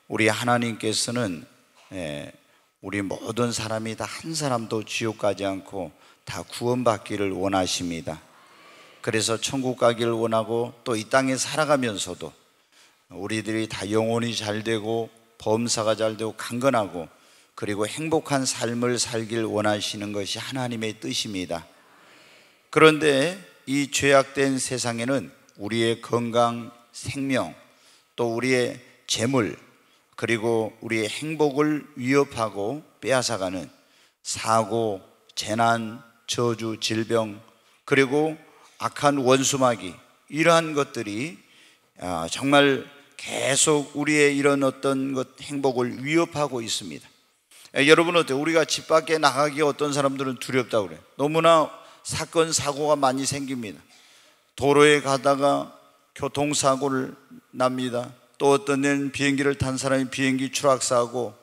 우리 하나님께서는 우리 모든 사람이 다 한 사람도 지옥 가지 않고 다 구원받기를 원하십니다. 그래서 천국 가기를 원하고 또 이 땅에 살아가면서도 우리들이 다 영혼이 잘 되고 범사가 잘 되고 강건하고 그리고 행복한 삶을 살길 원하시는 것이 하나님의 뜻입니다. 그런데 이 죄악된 세상에는 우리의 건강, 생명, 또 우리의 재물, 그리고 우리의 행복을 위협하고 빼앗아가는 사고, 재난, 저주, 질병, 그리고 악한 원수마귀, 이러한 것들이 정말 계속 우리의 이런 어떤 행복을 위협하고 있습니다. 여러분 어때요? 우리가 집 밖에 나가기에 어떤 사람들은 두렵다고 그래요. 너무나 사건, 사고가 많이 생깁니다. 도로에 가다가 교통사고를 납니다. 또 어떤 데는 비행기를 탄 사람이 비행기 추락사고,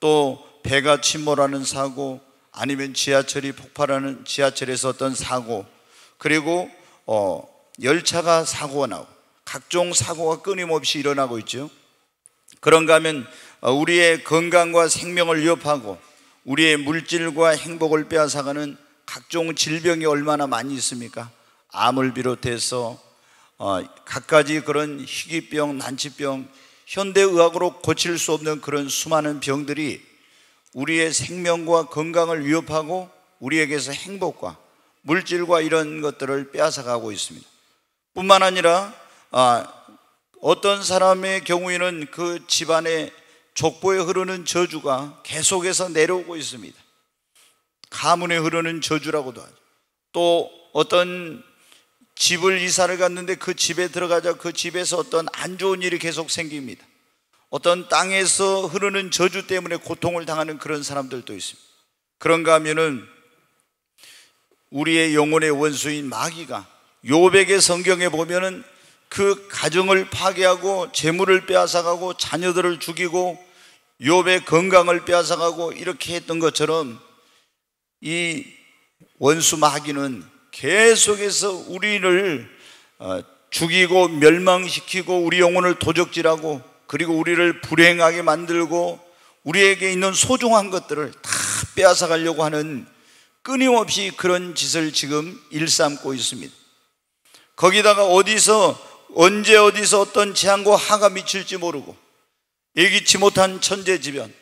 또 배가 침몰하는 사고, 아니면 지하철이 폭발하는 지하철에서 어떤 사고, 그리고 열차가 사고가 나고 각종 사고가 끊임없이 일어나고 있죠. 그런가 하면 우리의 건강과 생명을 위협하고 우리의 물질과 행복을 빼앗아가는 각종 질병이 얼마나 많이 있습니까? 암을 비롯해서 갖가지 그런 희귀병, 난치병, 현대의학으로 고칠 수 없는 그런 수많은 병들이 우리의 생명과 건강을 위협하고 우리에게서 행복과 물질과 이런 것들을 빼앗아가고 있습니다. 뿐만 아니라 어떤 사람의 경우에는 그 집안의 족보에 흐르는 저주가 계속해서 내려오고 있습니다. 가문에 흐르는 저주라고도 하죠. 또 어떤 집을 이사를 갔는데 그 집에 들어가자 그 집에서 어떤 안 좋은 일이 계속 생깁니다. 어떤 땅에서 흐르는 저주 때문에 고통을 당하는 그런 사람들도 있습니다. 그런가 하면은 우리의 영혼의 원수인 마귀가 욥의 성경에 보면은 그 가정을 파괴하고 재물을 빼앗아가고 자녀들을 죽이고 욥의 건강을 빼앗아가고 이렇게 했던 것처럼 이 원수 마귀는 계속해서 우리를 죽이고 멸망시키고 우리 영혼을 도적질하고 그리고 우리를 불행하게 만들고 우리에게 있는 소중한 것들을 다 빼앗아가려고 하는 끊임없이 그런 짓을 지금 일삼고 있습니다. 거기다가 언제 어디서 어떤 재앙과 화가 미칠지 모르고 예기치 못한 천재지변,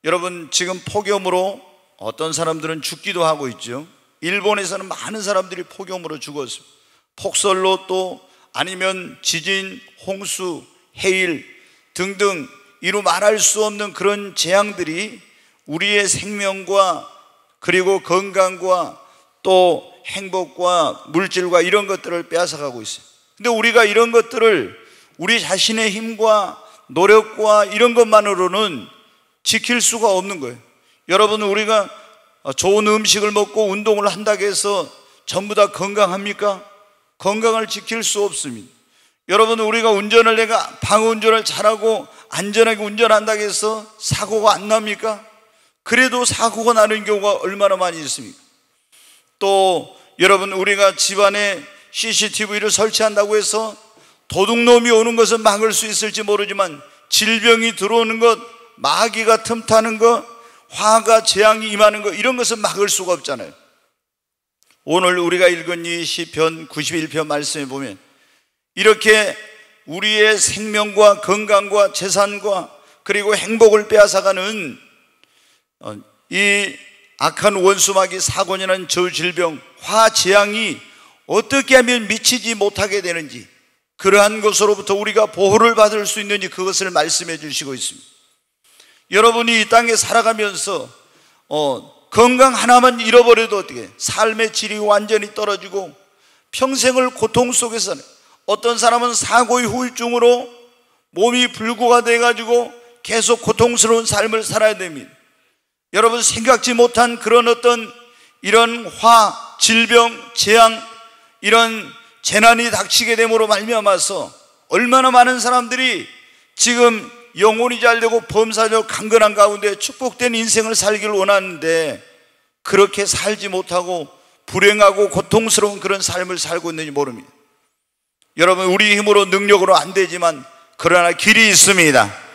여러분 지금 폭염으로 어떤 사람들은 죽기도 하고 있죠. 일본에서는 많은 사람들이 폭염으로 죽었습니다. 폭설로 또 아니면 지진, 홍수, 해일 등등 이루 말할 수 없는 그런 재앙들이 우리의 생명과 그리고 건강과 또 행복과 물질과 이런 것들을 빼앗아가고 있어요. 근데 우리가 이런 것들을 우리 자신의 힘과 노력과 이런 것만으로는 지킬 수가 없는 거예요. 여러분, 우리가 좋은 음식을 먹고 운동을 한다고 해서 전부 다 건강합니까? 건강을 지킬 수 없습니다. 여러분, 우리가 내가 방운전을 잘하고 안전하게 운전한다고 해서 사고가 안 납니까? 그래도 사고가 나는 경우가 얼마나 많이 있습니까? 또 여러분, 우리가 집안에 CCTV를 설치한다고 해서 도둑놈이 오는 것은 막을 수 있을지 모르지만 질병이 들어오는 것, 마귀가 틈타는 것, 화가 재앙이 임하는 것, 이런 것은 막을 수가 없잖아요. 오늘 우리가 읽은 이 시편 91편 말씀에 보면 이렇게 우리의 생명과 건강과 재산과 그리고 행복을 빼앗아가는 이 악한 원수마귀 사고냐는 저 질병, 화 재앙이 어떻게 하면 미치지 못하게 되는지, 그러한 것으로부터 우리가 보호를 받을 수 있는지 그것을 말씀해 주시고 있습니다. 여러분이 이 땅에 살아가면서 건강 하나만 잃어버려도 어떻게 삶의 질이 완전히 떨어지고 평생을 고통 속에서, 어떤 사람은 사고의 후유증으로 몸이 불구가 돼가지고 계속 고통스러운 삶을 살아야 됩니다. 여러분, 생각지 못한 그런 어떤 이런 화, 질병, 재앙, 이런 재난이 닥치게 됨으로 말미암아서 얼마나 많은 사람들이 지금 영혼이 잘되고 범사적 강건한 가운데 축복된 인생을 살기를 원하는데 그렇게 살지 못하고 불행하고 고통스러운 그런 삶을 살고 있는지 모릅니다. 여러분, 우리 힘으로 능력으로 안 되지만 그러나 길이 있습니다.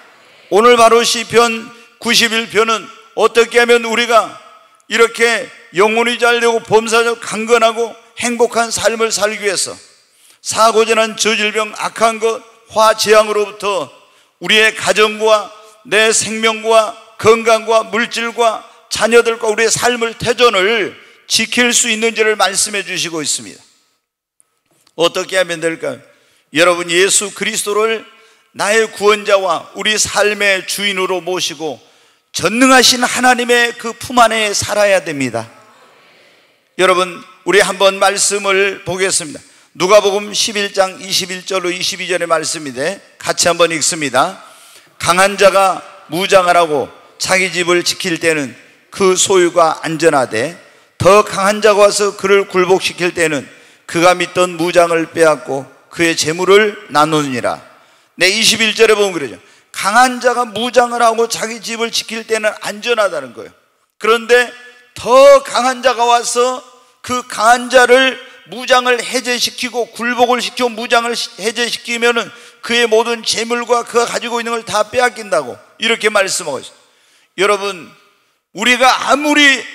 오늘 바로 시편 91편은 어떻게 하면 우리가 이렇게 영혼이 잘되고 범사적 강건하고 행복한 삶을 살기 위해서 사고전한 저질병 악한 것 화재앙으로부터 우리의 가정과 내 생명과 건강과 물질과 자녀들과 우리의 삶을 태전을 지킬 수 있는지를 말씀해 주시고 있습니다. 어떻게 하면 될까요? 여러분, 예수 그리스도를 나의 구원자와 우리 삶의 주인으로 모시고 전능하신 하나님의 그 품 안에 살아야 됩니다. 여러분, 우리 한번 말씀을 보겠습니다. 누가복음 11장 21절로 22절의 말씀인데 같이 한번 읽습니다. 강한 자가 무장을 하고 자기 집을 지킬 때는 그 소유가 안전하되 더 강한 자가 와서 그를 굴복시킬 때는 그가 믿던 무장을 빼앗고 그의 재물을 나누느니라. 21절에 보면 그러죠. 강한 자가 무장을 하고 자기 집을 지킬 때는 안전하다는 거예요. 그런데 더 강한 자가 와서 그 강한 자를 무장을 해제시키고 굴복을 시키고 무장을 해제시키면은 그의 모든 재물과 그가 가지고 있는 걸 다 빼앗긴다고 이렇게 말씀하고 있어요. 여러분, 우리가 아무리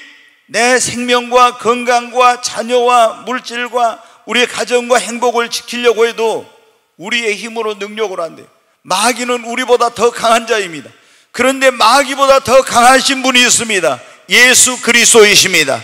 내 생명과 건강과 자녀와 물질과 우리의 가정과 행복을 지키려고 해도 우리의 힘으로 능력으로 안 돼요. 마귀는 우리보다 더 강한 자입니다. 그런데 마귀보다 더 강하신 분이 있습니다. 예수 그리스도이십니다.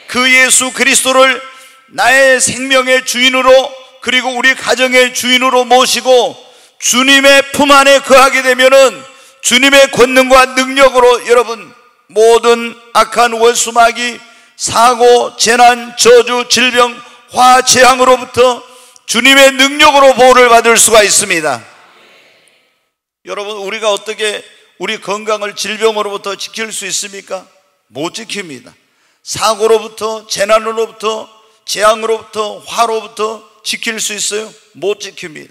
그 예수 그리스도를 나의 생명의 주인으로 그리고 우리 가정의 주인으로 모시고 주님의 품 안에 거하게 되면은 주님의 권능과 능력으로 여러분 모든 악한 원수마귀 사고 재난 저주 질병 화 재앙으로부터 주님의 능력으로 보호를 받을 수가 있습니다. 여러분, 우리가 어떻게 우리 건강을 질병으로부터 지킬 수 있습니까? 못 지킵니다. 사고로부터 재난으로부터 재앙으로부터 화로부터 지킬 수 있어요? 못 지킵니다.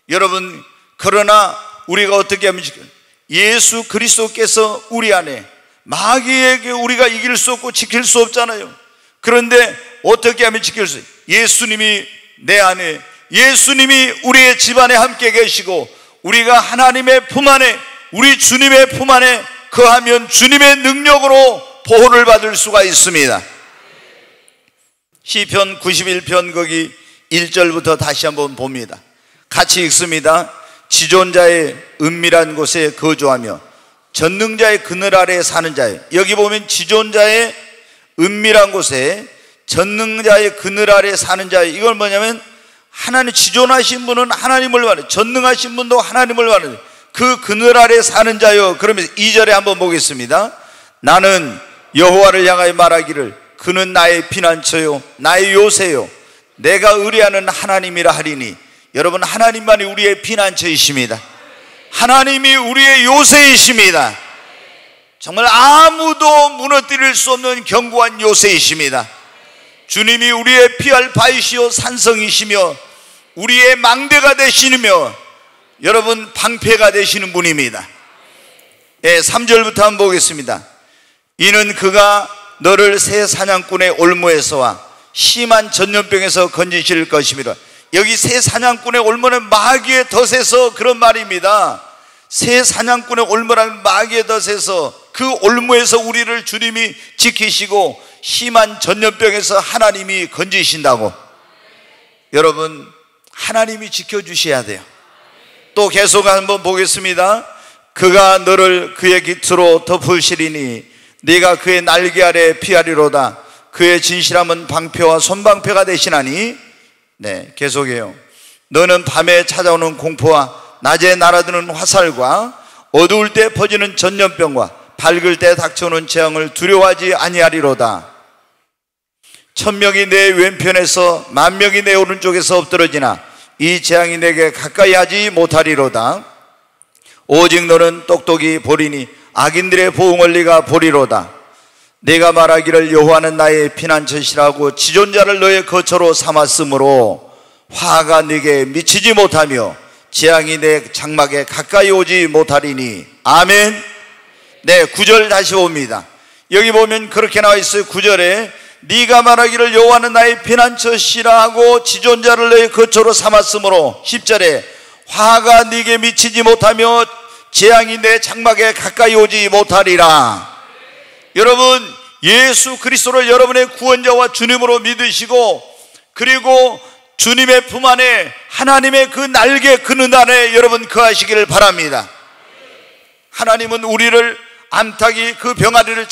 여러분, 그러나 우리가 어떻게 하면 지켜요? 예수 그리스도께서 우리 안에 마귀에게 우리가 이길 수 없고 지킬 수 없잖아요. 그런데 어떻게 하면 지킬 수 있어요? 예수님이 내 안에, 예수님이 우리의 집안에 함께 계시고 우리가 하나님의 품 안에 우리 주님의 품 안에 거하면 주님의 능력으로 보호를 받을 수가 있습니다. 시편 91편 거기 1절부터 다시 한번 봅니다. 같이 읽습니다. 지존자의 은밀한 곳에 거주하며 전능자의 그늘 아래에 사는 자예요. 여기 보면 지존자의 은밀한 곳에 전능자의 그늘 아래에 사는 자예요. 이걸 뭐냐면 하나님, 지존하신 분은 하나님을 말해요. 전능하신 분도 하나님을 말해요. 그 그늘 아래에 사는 자요. 그러면서 2절에 한번 보겠습니다. 나는 여호와를 향하여 말하기를 그는 나의 피난처요 나의 요새요 내가 의뢰하는 하나님이라 하리니. 여러분, 하나님만이 우리의 피난처이십니다. 하나님이 우리의 요새이십니다. 정말 아무도 무너뜨릴 수 없는 견고한 요새이십니다. 주님이 우리의 피할 바위시요 산성이시며 우리의 망대가 되시며 여러분 방패가 되시는 분입니다. 3절부터 한번 보겠습니다. 이는 그가 너를 새 사냥꾼의 올무에서와 심한 전염병에서 건지실 것이미라. 여기 새 사냥꾼의 올무는 마귀의 덫에서 그런 말입니다. 새 사냥꾼의 올무라는 마귀의 덫에서 그 올무에서 우리를 주님이 지키시고 심한 전염병에서 하나님이 건지신다고. 여러분, 하나님이 지켜주셔야 돼요. 또 계속 한번 보겠습니다. 그가 너를 그의 깃으로 덮으시리니 네가 그의 날개 아래 피하리로다. 그의 진실함은 방패와 손방패가 되시나니. 계속해요. 너는 밤에 찾아오는 공포와 낮에 날아드는 화살과 어두울 때 퍼지는 전염병과 밝을 때 닥쳐오는 재앙을 두려워하지 아니하리로다. 1000명이 내 왼편에서 10,000명이 내 오른쪽에서 엎드러지나 이 재앙이 내게 가까이 하지 못하리로다. 오직 너는 똑똑히 보리니 악인들의 보응을 네가 보리로다. 내가 말하기를 여호와는 나의 피난처시라고 지존자를 너의 거처로 삼았으므로 화가 네게 미치지 못하며 재앙이 내 장막에 가까이 오지 못하리니. 아멘. 9절 다시 봅니다. 여기 보면 그렇게 나와 있어요. 9절에 네가 말하기를 여호와는 나의 피난처시라 하고 지존자를 너의 거처로 삼았으므로. 10절에 화가 네게 미치지 못하며 재앙이 내 장막에 가까이 오지 못하리라. 여러분, 예수 그리스도를 여러분의 구원자와 주님으로 믿으시고, 그리고 주님의 품 안에 하나님의 그 날개 그늘 안에 여러분 거하시기를 바랍니다. 하나님은 우리를 암탉이 그 병아리를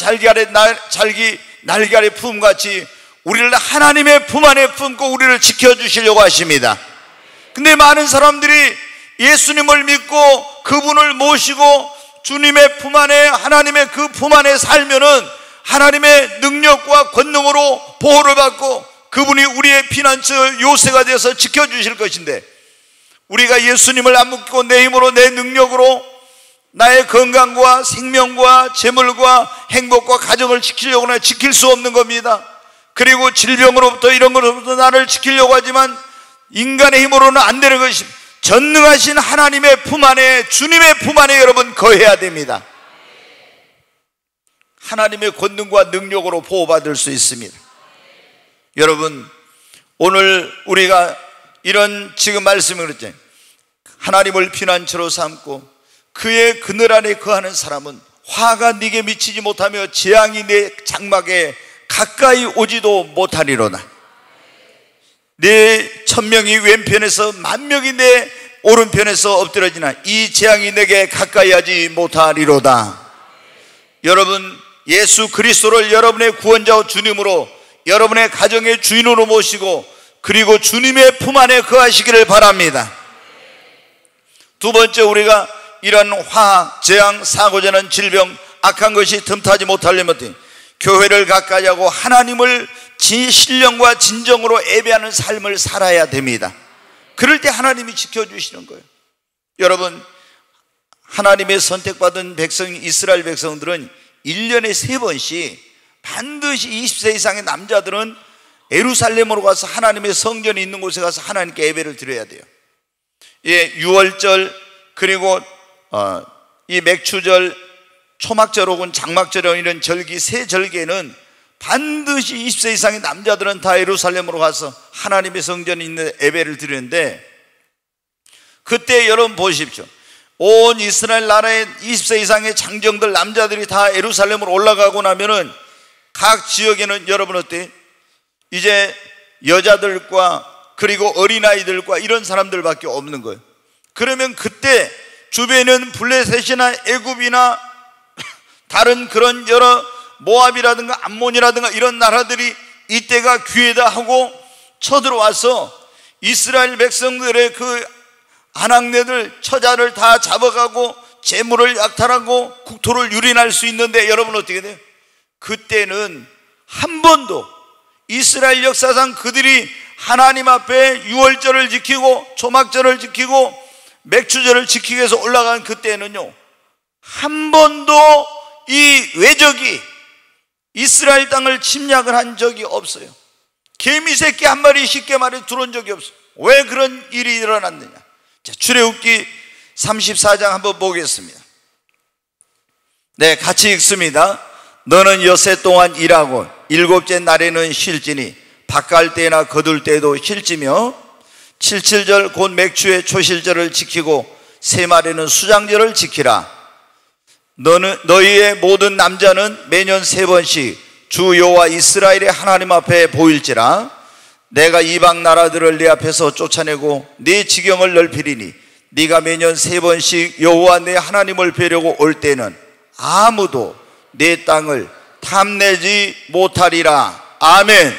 날개 아래 품같이 우리를 하나님의 품 안에 품고 우리를 지켜주시려고 하십니다. 근데 많은 사람들이 예수님을 믿고 그분을 모시고 주님의 품 안에, 하나님의 그 품 안에 살면은 하나님의 능력과 권능으로 보호를 받고 그분이 우리의 피난처 요새가 되어서 지켜주실 것인데, 우리가 예수님을 안 믿고 내 힘으로, 내 능력으로 나의 건강과 생명과 재물과 행복과 가정을 지키려고 하나 지킬 수 없는 겁니다. 그리고 질병으로부터, 이런 것으로부터 나를 지키려고 하지만 인간의 힘으로는 안 되는 것입니다. 전능하신 하나님의 품 안에, 주님의 품 안에 여러분 거해야 됩니다. 하나님의 권능과 능력으로 보호받을 수 있습니다. 여러분, 오늘 우리가 이런 지금 말씀을 그랬잖아요. 하나님을 피난처로 삼고 그의 그늘 안에 거하는 사람은 화가 네게 미치지 못하며 재앙이 내 장막에 가까이 오지도 못하리로다. 내 1000명이 왼편에서 10,000명이 내 오른편에서 엎드러지나 이 재앙이 내게 가까이 하지 못하리로다. 여러분, 예수 그리스도를 여러분의 구원자와 주님으로, 여러분의 가정의 주인으로 모시고 그리고 주님의 품 안에 거하시기를 바랍니다. 두 번째, 우리가 이런 화, 재앙, 사고자는 질병, 악한 것이 틈타지 못하려면 교회를 가까이 하고 하나님을 신령과 진정으로 예배하는 삶을 살아야 됩니다. 그럴 때 하나님이 지켜주시는 거예요. 여러분, 하나님의 선택받은 백성, 이스라엘 백성들은 1년에 3번씩 반드시 20세 이상의 남자들은 예루살렘으로 가서 하나님의 성전이 있는 곳에 가서 하나님께 예배를 드려야 돼요. 예, 유월절, 그리고 이 맥추절, 초막절 혹은 장막절, 이런 절기, 세 절기에는 반드시 20세 이상의 남자들은 다 예루살렘으로 가서 하나님의 성전이 있는 예배를 드리는데, 그때 여러분 보십시오. 온 이스라엘 나라의 20세 이상의 장정들, 남자들이 다 예루살렘으로 올라가고 나면은 각 지역에는 여러분 어때요? 이제 여자들과 그리고 어린아이들과 이런 사람들밖에 없는 거예요. 그러면 그때 주변에는 블레셋이나 애굽이나 다른 그런 여러 모압이라든가 암몬이라든가 이런 나라들이 이때가 기회다 하고 쳐들어와서 이스라엘 백성들의 그 아낙네들, 처자를 다 잡아가고 재물을 약탈하고 국토를 유린할 수 있는데, 여러분 어떻게 돼요? 그때는 한 번도 이스라엘 역사상 그들이 하나님 앞에 유월절을 지키고 초막절을 지키고 맥추절을 지키기 위해서 올라간 그때는요, 한 번도 이 외적이 이스라엘 땅을 침략을 한 적이 없어요. 개미 새끼 한 마리 쉽게 말해 들어온 적이 없어요. 왜 그런 일이 일어났느냐? 자, 출애굽기 34장 한번 보겠습니다. 네, 같이 읽습니다. 너는 엿새 동안 일하고 일곱째 날에는 쉴지니 밭갈 때나 거둘 때도 쉴지며 77절 곧 맥추의 초실절을 지키고 세말에는 수장절을 지키라. 너희의 모든 남자는 매년 3번씩 주 여호와 이스라엘의 하나님 앞에 보일지라. 내가 이방 나라들을 네 앞에서 쫓아내고 네 지경을 넓히리니 네가 매년 3번씩 여호와 내 하나님을 뵈려고 올 때는 아무도 내 땅을 탐내지 못하리라. 아멘.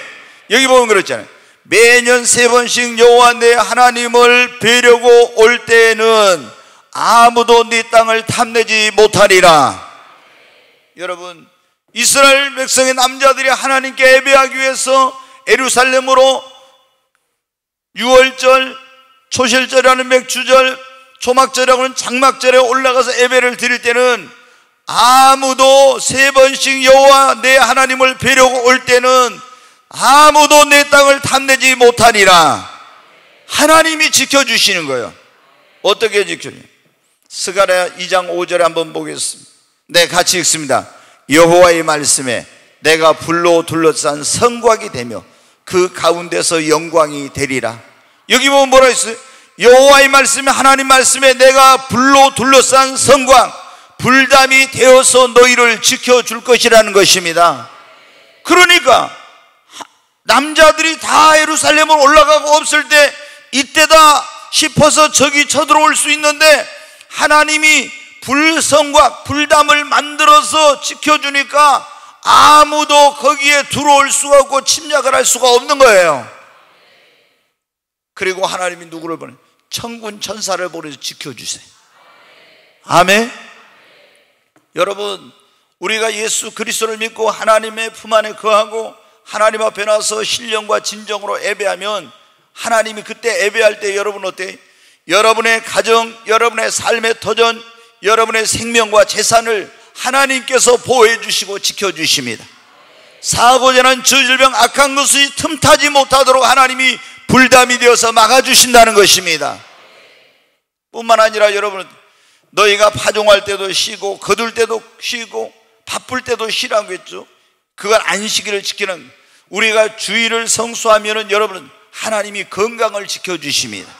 여기 보면 그렇잖아요. 매년 3번씩 여호와 내 하나님을 뵈려고 올 때는 아무도 네 땅을 탐내지 못하리라. 여러분, 이스라엘 백성의 남자들이 하나님께 예배하기 위해서 예루살렘으로 유월절, 초실절이라는 맥추절, 초막절이라고 하는 장막절에 올라가서 예배를 드릴 때는 아무도 3번씩 여호와 내 하나님을 뵈려고 올 때는 아무도 내 땅을 탐내지 못하리라. 하나님이 지켜주시는 거예요. 어떻게 지켜주냐? 스가랴 2장 5절에 한번 보겠습니다. 네, 같이 읽습니다. 여호와의 말씀에 내가 불로 둘러싼 성곽이 되며 그 가운데서 영광이 되리라. 여기 보면 뭐라 했어요? 여호와의 말씀에, 하나님 말씀에 내가 불로 둘러싼 성광, 불담이 되어서 너희를 지켜줄 것이라는 것입니다. 그러니까 남자들이 다 예루살렘으로 올라가고 없을 때 이때다 싶어서 적이 쳐들어올 수 있는데 하나님이 불성과 불담을 만들어서 지켜주니까 아무도 거기에 들어올 수가 없고 침략을 할 수가 없는 거예요. 그리고 하나님이 누구를 보내? 천군 천사를 보내서 지켜주세요. 아멘. 여러분, 우리가 예수 그리스도를 믿고 하나님의 품 안에 거하고 하나님 앞에 나서 신령과 진정으로 예배하면 하나님이 그때 예배할 때 여러분 어때요? 여러분의 가정, 여러분의 삶의 터전, 여러분의 생명과 재산을 하나님께서 보호해 주시고 지켜주십니다. 사고재난, 저질병, 악한 것이 틈타지 못하도록 하나님이 불담이 되어서 막아주신다는 것입니다. 뿐만 아니라 여러분, 너희가 파종할 때도 쉬고 거둘 때도 쉬고 바쁠 때도 쉬라고 했죠. 그걸 안식일을 지키는, 우리가 주일을 성수하면은 여러분 하나님이 건강을 지켜주십니다.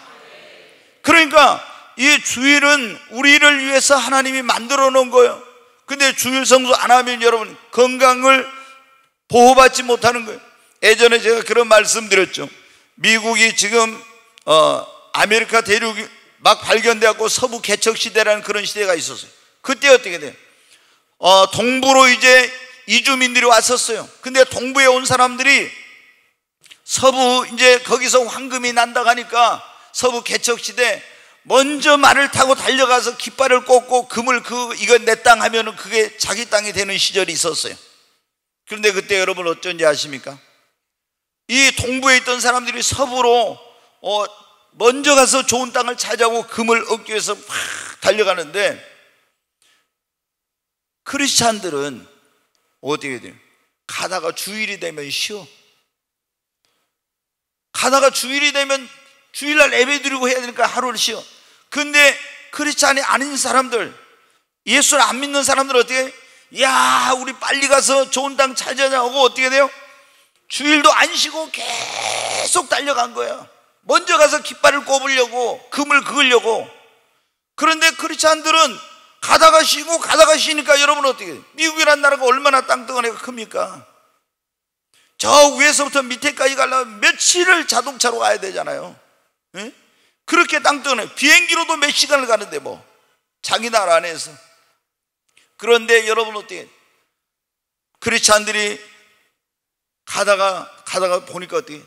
그러니까 이 주일은 우리를 위해서 하나님이 만들어 놓은 거예요. 근데 주일 성수 안 하면 여러분 건강을 보호받지 못하는 거예요. 예전에 제가 그런 말씀 드렸죠. 미국이 지금 아메리카 대륙이 막 발견되었고 서부 개척 시대라는 그런 시대가 있었어요. 그때 어떻게 돼요? 동부로 이제 이주민들이 왔었어요. 근데 동부에 온 사람들이 서부 이제 거기서 황금이 난다 하니까 서부 개척 시대 먼저 말을 타고 달려가서 깃발을 꽂고 금을 이거 내 땅 하면은 그게 자기 땅이 되는 시절이 있었어요. 그런데 그때 여러분 어쩐지 아십니까? 이 동부에 있던 사람들이 서부로 먼저 가서 좋은 땅을 찾아오고 금을 얻기 위해서 막 달려가는데 크리스찬들은 어떻게 돼요? 가다가 주일이 되면 쉬어. 가다가 주일이 되면 주일날 예배 드리고 해야 되니까 하루를 쉬어. 근데 크리스찬이 아닌 사람들, 예수를 안 믿는 사람들 어떻게 해요? 야, 우리 빨리 가서 좋은 땅 찾아냐고 어떻게 돼요? 주일도 안 쉬고 계속 달려간 거야. 먼저 가서 깃발을 꼽으려고, 금을 그으려고. 그런데 크리스찬들은 가다가 쉬고 가다가 쉬니까 여러분 어떻게 해요? 미국이라는 나라가 얼마나 땅덩어리가 큽니까? 저 위에서부터 밑에까지 가려면 며칠을 자동차로 가야 되잖아요. 에? 그렇게 땅덩어리, 비행기로도 몇 시간을 가는데 뭐 자기 나라 안에서. 그런데 여러분 어떻게 해요? 크리스찬들이 가다가 보니까 어떻게 해요?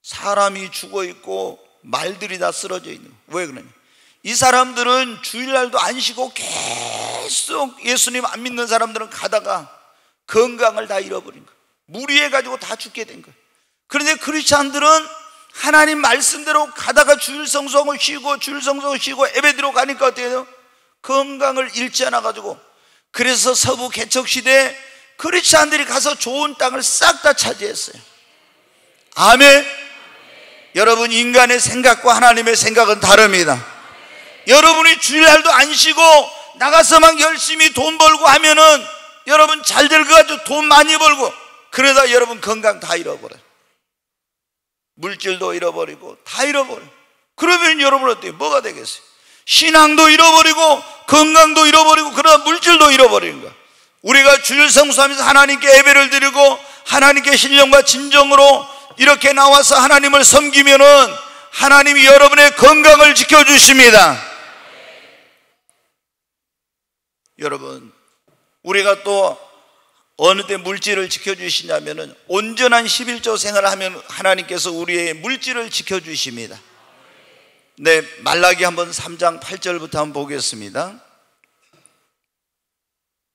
사람이 죽어 있고 말들이 다 쓰러져 있는. 왜 그러냐? 이 사람들은 주일날도 안 쉬고 계속 예수님 안 믿는 사람들은 가다가 건강을 다 잃어버린 거예요. 무리해가지고 다 죽게 된 거예요. 그런데 크리스찬들은 하나님 말씀대로 가다가 주일 성수하고 쉬고 주일 성수하고 쉬고 예배드리러 가니까 어떻게 돼요? 건강을 잃지 않아가지고. 그래서 서부 개척 시대에 크리스찬들이 가서 좋은 땅을 싹 다 차지했어요. 아멘. 여러분, 인간의 생각과 하나님의 생각은 다릅니다. 여러분이 주일날도 안 쉬고 나가서 막 열심히 돈 벌고 하면은 여러분 잘 될 것 같죠? 돈 많이 벌고. 그러다 여러분 건강 다 잃어버려요. 물질도 잃어버리고 다 잃어버려요. 그러면 여러분 어때요? 뭐가 되겠어요? 신앙도 잃어버리고 건강도 잃어버리고 그러다 물질도 잃어버리는 거야. 우리가 주일 성수하면서 하나님께 예배를 드리고 하나님께 신령과 진정으로 이렇게 나와서 하나님을 섬기면은 하나님이 여러분의 건강을 지켜주십니다. 여러분, 우리가 또 어느 때 물질을 지켜주시냐면은 온전한 11조 생활을 하면 하나님께서 우리의 물질을 지켜주십니다. 네, 말라기 한번 3장 8절부터 한번 보겠습니다.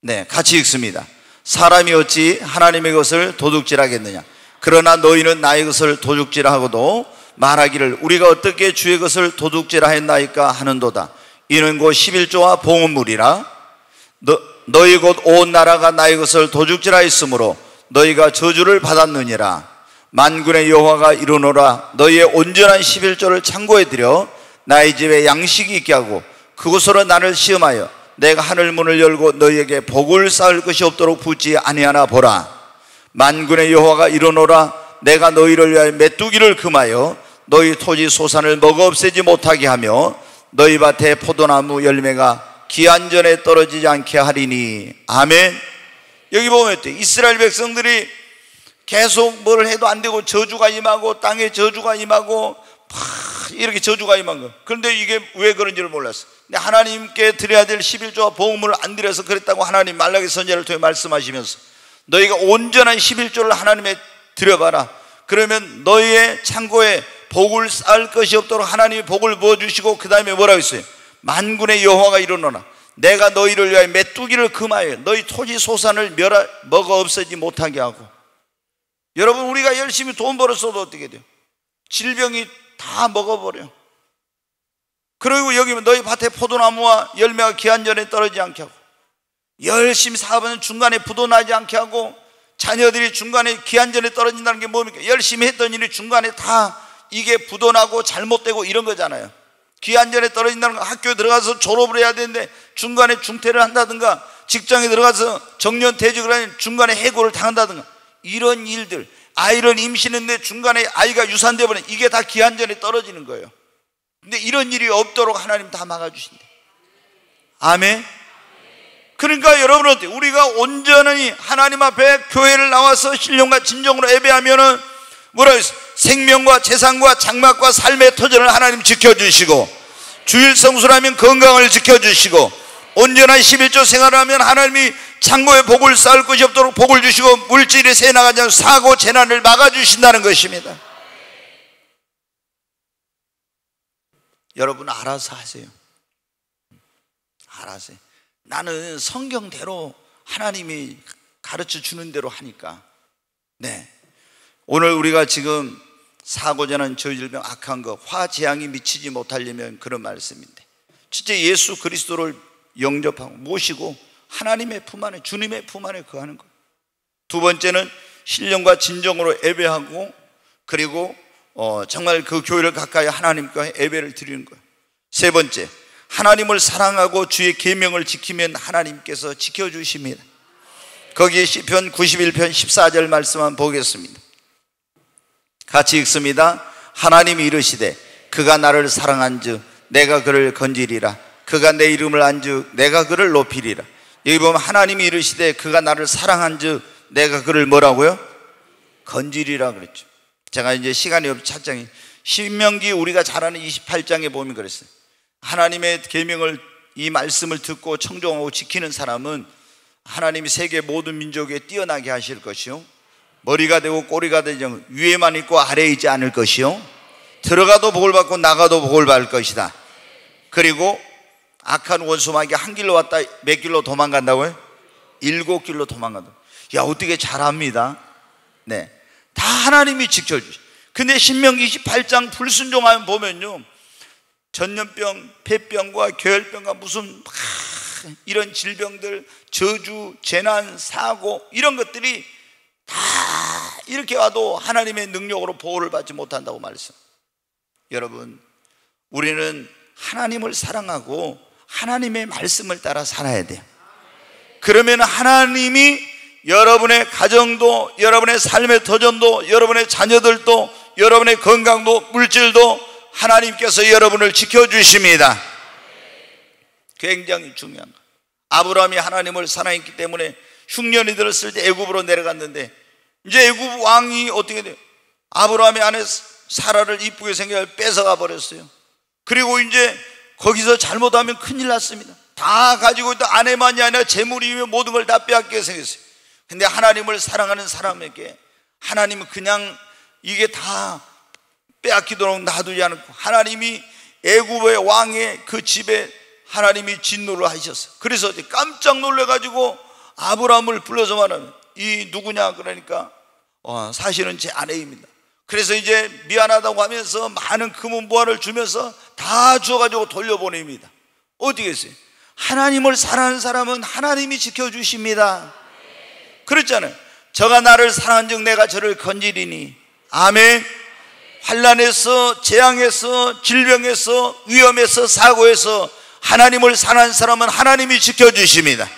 네, 같이 읽습니다. 사람이 어찌 하나님의 것을 도둑질하겠느냐? 그러나 너희는 나의 것을 도둑질하고도 말하기를 우리가 어떻게 주의 것을 도둑질하였나이까 하는도다. 이는 곧 11조와 봉헌물이라. 너희 곧 온 나라가 나의 것을 도둑질하였으므로 너희가 저주를 받았느니라. 만군의 여호와가 이르노라. 너희의 온전한 11조를 창고에 들여 나의 집에 양식이 있게 하고 그곳으로 나를 시험하여 내가 하늘 문을 열고 너희에게 복을 쌓을 것이 없도록 붙지 아니하나 보라. 만군의 여호와가 이르노라. 내가 너희를 위하여 메뚜기를 금하여 너희 토지 소산을 먹어 없애지 못하게 하며 너희 밭에 포도나무 열매가 기한전에 떨어지지 않게 하리니. 아멘. 여기 보면 또 이스라엘 백성들이 계속 뭘 해도 안 되고 저주가 임하고 땅에 저주가 임하고 이렇게 저주가 임한 거. 그런데 이게 왜 그런지를 몰랐어. 근데 하나님께 드려야 될 11조와 보험을 안 드려서 그랬다고 하나님 말라기 선지자를 통해 말씀하시면서 너희가 온전한 11조를 하나님에 드려봐라. 그러면 너희의 창고에 복을 쌓을 것이 없도록 하나님이 복을 부어주시고, 그 다음에 뭐라고 했어요? 만군의 여호와가 이르노라 내가 너희를 위하여 메뚜기를 금하여 너희 토지 소산을 먹어 없애지 못하게 하고. 여러분, 우리가 열심히 돈 벌었어도 어떻게 돼요? 질병이 다 먹어버려. 그리고 여기 너희 밭에 포도나무와 열매가 기한전에 떨어지지 않게 하고, 열심히 사업은 중간에 부도 나지 않게 하고, 자녀들이 중간에 기한전에 떨어진다는 게 뭡니까? 열심히 했던 일이 중간에 다 이게 부도 나고 잘못되고 이런 거잖아요. 기한전에 떨어진다는 건 학교에 들어가서 졸업을 해야 되는데 중간에 중퇴를 한다든가, 직장에 들어가서 정년퇴직을 하는 중간에 해고를 당한다든가, 이런 일들, 아이를 임신했는데 중간에 아이가 유산돼 버리는, 이게 다 기한전에 떨어지는 거예요. 근데 이런 일이 없도록 하나님 다 막아주신대. 아멘. 그러니까 여러분 어때요? 우리가 온전히 하나님 앞에 교회를 나와서 신령과 진정으로 예배하면은 뭐라고 했어요? 생명과 재산과 장막과 삶의 터전을 하나님 지켜주시고, 주일 성수라면 건강을 지켜주시고, 온전한 11조 생활하면 하나님이 창고에 복을 쌓을 것이 없도록 복을 주시고, 물질이 새나가지 않고 사고 재난을 막아주신다는 것입니다. 여러분 알아서 하세요. 알아서. 나는 성경대로 하나님이 가르쳐 주는 대로 하니까. 네. 오늘 우리가 지금 사고 재난 저질병 악한 거 화재앙이 미치지 못하려면 그런 말씀인데, 진짜 예수 그리스도를 영접하고 모시고 하나님의 품 안에, 주님의 품 안에 거하는 거. 두 번째는 신령과 진정으로 예배하고, 그리고 정말 그 교회를 가까이 하나님과 예배를 드리는 거예요. 세 번째, 하나님을 사랑하고 주의 계명을 지키면 하나님께서 지켜주십니다. 거기에 시편 91편 14절 말씀 한번 보겠습니다. 같이 읽습니다. 하나님이 이르시되 그가 나를 사랑한즉 내가 그를 건지리라. 그가 내 이름을 안즉 내가 그를 높이리라. 여기 보면 하나님이 이르시되 그가 나를 사랑한즉 내가 그를 뭐라고요? 건지리라 그랬죠. 제가 이제 시간이 없어 찾장이 신명기 우리가 잘 아는 28장에 보면 그랬어요. 하나님의 계명을, 이 말씀을 듣고 청종하고 지키는 사람은 하나님이 세계 모든 민족에 뛰어나게 하실 것이요, 머리가 되고 꼬리가 되지 않고 위에만 있고 아래에 있지 않을 것이요, 들어가도 복을 받고 나가도 복을 받을 것이다. 그리고 악한 원수마귀가 한 길로 왔다 몇 길로 도망간다고요? 7길로 도망간다. 야, 어떻게 잘합니다. 네, 다 하나님이 지켜주시. 근데 신명기 28장 불순종하면 보면요, 전염병, 폐병과 결병과 무슨 이런 질병들, 저주, 재난, 사고, 이런 것들이 다 이렇게 와도 하나님의 능력으로 보호를 받지 못한다고 말했어요. 여러분, 우리는 하나님을 사랑하고 하나님의 말씀을 따라 살아야 돼요. 그러면 하나님이 여러분의 가정도, 여러분의 삶의 터전도, 여러분의 자녀들도, 여러분의 건강도, 물질도 하나님께서 여러분을 지켜주십니다. 굉장히 중요한 거. 아브라함이 하나님을 사랑했기 때문에 흉년이 들었을 때 애굽으로 내려갔는데, 이제 애굽 왕이 어떻게 돼요? 아브라함의 아내 사라를 이쁘게 생겨 뺏어가 버렸어요. 그리고 이제 거기서 잘못하면 큰일 났습니다. 다 가지고 있던 아내만이 아니라 재물이며 모든 걸 다 빼앗게 생겼어요. 근데 하나님을 사랑하는 사람에게 하나님은 그냥 이게 다 빼앗기도록 놔두지 않고, 하나님이 애굽의 왕의 그 집에 하나님이 진노를 하셨어요. 그래서 깜짝 놀래가지고 아브라함을 불러서 말하면, 이 누구냐 그러니까 사실은 제 아내입니다. 그래서 이제 미안하다고 하면서 많은 금은보화를 주면서 다 주어가지고 돌려보냅니다. 어떻게 했어요? 하나님을 사랑하는 사람은 하나님이 지켜주십니다. 그랬잖아요. 저가 나를 사랑한즉 내가 저를 건지리니. 아멘. 환난에서, 재앙에서, 질병에서, 위험에서, 사고에서 하나님을 사랑하는 사람은 하나님이 지켜주십니다.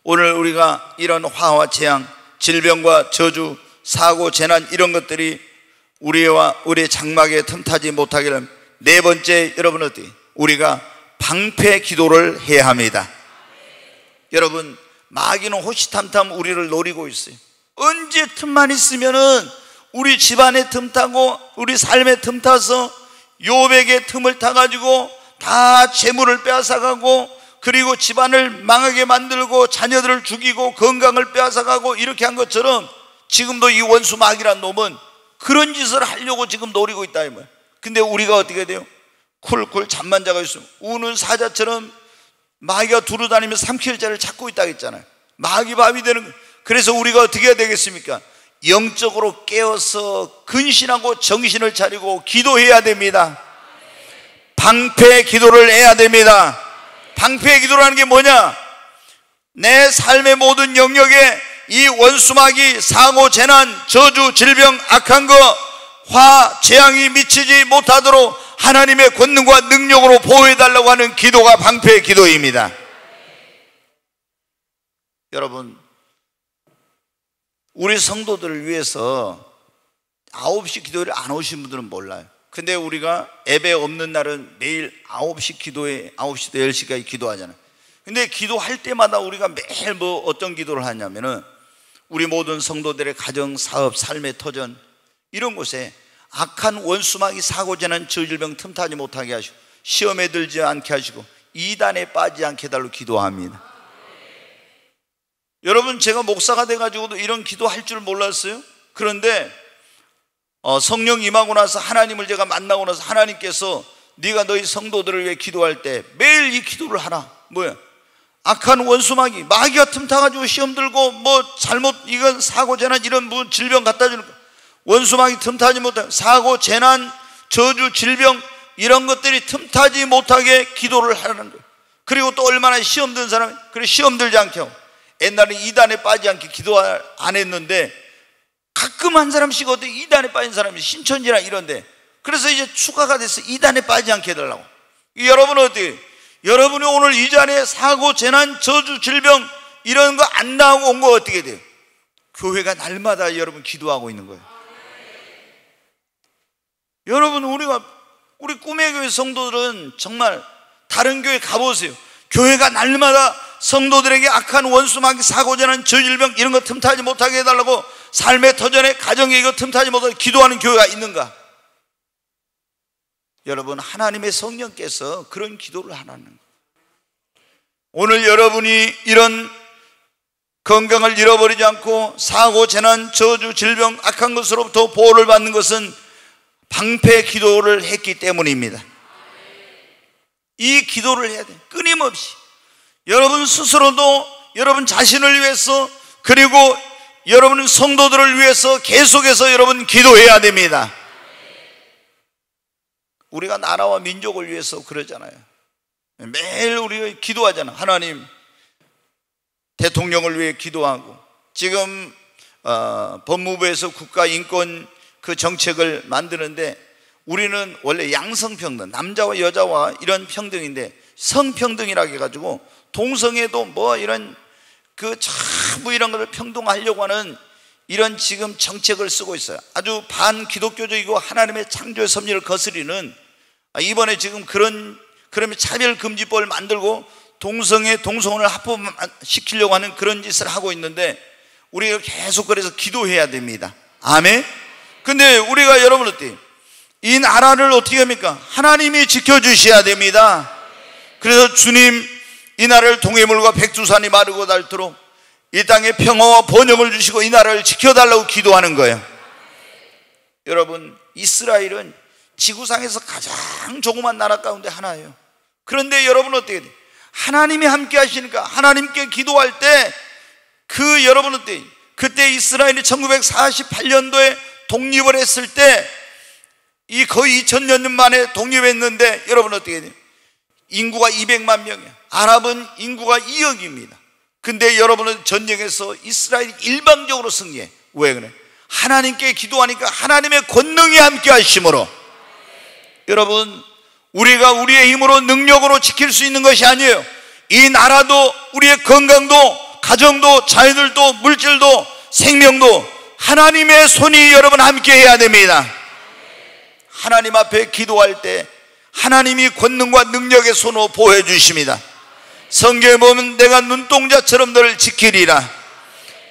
오늘 우리가 이런 화와 재앙, 질병과 저주, 사고, 재난, 이런 것들이 우리와 우리 장막에 틈타지 못하게 하려면 네 번째, 여러분 어떻게? 우리가 방패 기도를 해야 합니다. 여러분, 마귀는 호시탐탐 우리를 노리고 있어요. 언제 틈만 있으면은 우리 집안에 틈 타고 우리 삶에 틈 타서 욥에게 틈을 타가지고 다 재물을 빼앗아가고, 그리고 집안을 망하게 만들고 자녀들을 죽이고 건강을 빼앗아가고 이렇게 한 것처럼 지금도 이 원수 마귀란 놈은 그런 짓을 하려고 지금 노리고 있다 이 말이야. 근데 우리가 어떻게 돼요? 쿨쿨 잠만 자고 있으면 우는 사자처럼 마귀가 두루다니면서 삼킬자를 찾고 있다고 했잖아요. 마귀 밥이 되는 거예요. 그래서 우리가 어떻게 해야 되겠습니까? 영적으로 깨어서 근신하고 정신을 차리고 기도해야 됩니다. 방패 기도를 해야 됩니다. 방패 기도라는 게 뭐냐? 내 삶의 모든 영역에 이 원수마귀, 사고, 재난, 저주, 질병, 악한 거, 화, 재앙이 미치지 못하도록 하나님의 권능과 능력으로 보호해달라고 하는 기도가 방패 기도입니다. 여러분, 우리 성도들을 위해서 9시 기도를 안 오신 분들은 몰라요. 근데 우리가 예배 없는 날은 매일 9시 기도에 9시부터 10시까지 기도하잖아요. 근데 기도할 때마다 우리가 매일 어떤 기도를 하냐면은 우리 모든 성도들의 가정, 사업, 삶의 터전 이런 곳에 악한 원수마귀, 사고, 재난, 저질병 틈타지 못하게 하시고 시험에 들지 않게 하시고 이단에 빠지지 않게 해달라고 기도합니다. 여러분, 제가 목사가 돼가지고도 이런 기도할 줄 몰랐어요. 그런데 성령 임하고 나서 하나님을 제가 만나고 나서 하나님께서 네가 너희 성도들을 위해 기도할 때 매일 이 기도를 하라. 뭐야? 악한 원수마귀, 마귀가 틈타가지고 시험 들고 뭐 잘못 이건 사고 재난 이런 뭐 질병 갖다 주는 거, 원수마귀 틈타지 못하게 사고 재난 저주 질병 이런 것들이 틈타지 못하게 기도를 하라는 거예요. 그리고 또 얼마나 시험 든 사람이 그래 시험 들지 않게 하고, 옛날에 이단에 빠지지 않게 기도 안 했는데 가끔 한 사람씩 어때 이단에 빠진 사람이 신천지나 이런데, 그래서 이제 추가가 돼서 이단에 빠지지 않게 해달라고. 여러분은 어때요? 여러분이 오늘 이 자리에 사고 재난 저주 질병 이런 거 안 나오고 온 거 어떻게 돼요? 교회가 날마다 여러분 기도하고 있는 거예요. 여러분, 우리 꿈의 교회 성도들은 정말 다른 교회 가보세요. 교회가 날마다 성도들에게 악한 원수마귀, 사고 재난 저질병 이런 거 틈타지 못하게 해달라고 삶의 터전에 가정에 이거 틈타지 못하게 기도하는 교회가 있는가? 여러분, 하나님의 성령께서 그런 기도를 하라는 거예요. 오늘 여러분이 이런 건강을 잃어버리지 않고 사고 재난 저주 질병 악한 것으로부터 보호를 받는 것은 방패 기도를 했기 때문입니다. 이 기도를 해야 돼요. 끊임없이 여러분 스스로도 여러분 자신을 위해서, 그리고 여러분 성도들을 위해서 계속해서 여러분 기도해야 됩니다. 우리가 나라와 민족을 위해서 그러잖아요. 매일 우리가 기도하잖아. 하나님, 대통령을 위해 기도하고, 지금 법무부에서 국가인권 그 정책을 만드는데 우리는 원래 양성평등, 남자와 여자와 이런 평등인데 성평등이라고 해가지고 동성애도 뭐 이런 그 전부 이런 것을 평등하려고 하는 이런 지금 정책을 쓰고 있어요. 아주 반기독교적이고 하나님의 창조의 섭리를 거스리는, 이번에 지금 그러면 차별금지법을 만들고 동성애, 동성혼을 합법시키려고 하는 그런 짓을 하고 있는데 우리가 계속 그래서 기도해야 됩니다. 아멘. 근데 우리가 여러분 어때요? 이 나라를 어떻게 합니까? 하나님이 지켜주셔야 됩니다. 그래서 주님, 이 나라를 동해물과 백두산이 마르고 닳도록 이 땅에 평화와 번영을 주시고 이 나라를 지켜달라고 기도하는 거예요. 여러분, 이스라엘은 지구상에서 가장 조그만 나라 가운데 하나예요. 그런데 여러분 어떻게 돼요? 하나님이 함께 하시니까 하나님께 기도할 때 여러분 어때요? 그때 이스라엘이 1948년도에 독립을 했을 때 이 거의 2000년 만에 독립했는데 여러분 어떻게 돼요? 인구가 200만 명이에요. 아랍은 인구가 2억입니다. 근데 여러분은 전쟁에서 이스라엘이 일방적으로 승리해. 왜 그래? 하나님께 기도하니까 하나님의 권능이 함께 하심으로. 여러분, 우리가 우리의 힘으로 능력으로 지킬 수 있는 것이 아니에요. 이 나라도 우리의 건강도 가정도 자녀들도 물질도 생명도 하나님의 손이 여러분 함께 해야 됩니다. 하나님 앞에 기도할 때 하나님이 권능과 능력의 손으로 보호해 주십니다. 성경에 보면 내가 눈동자처럼 너를 지키리라.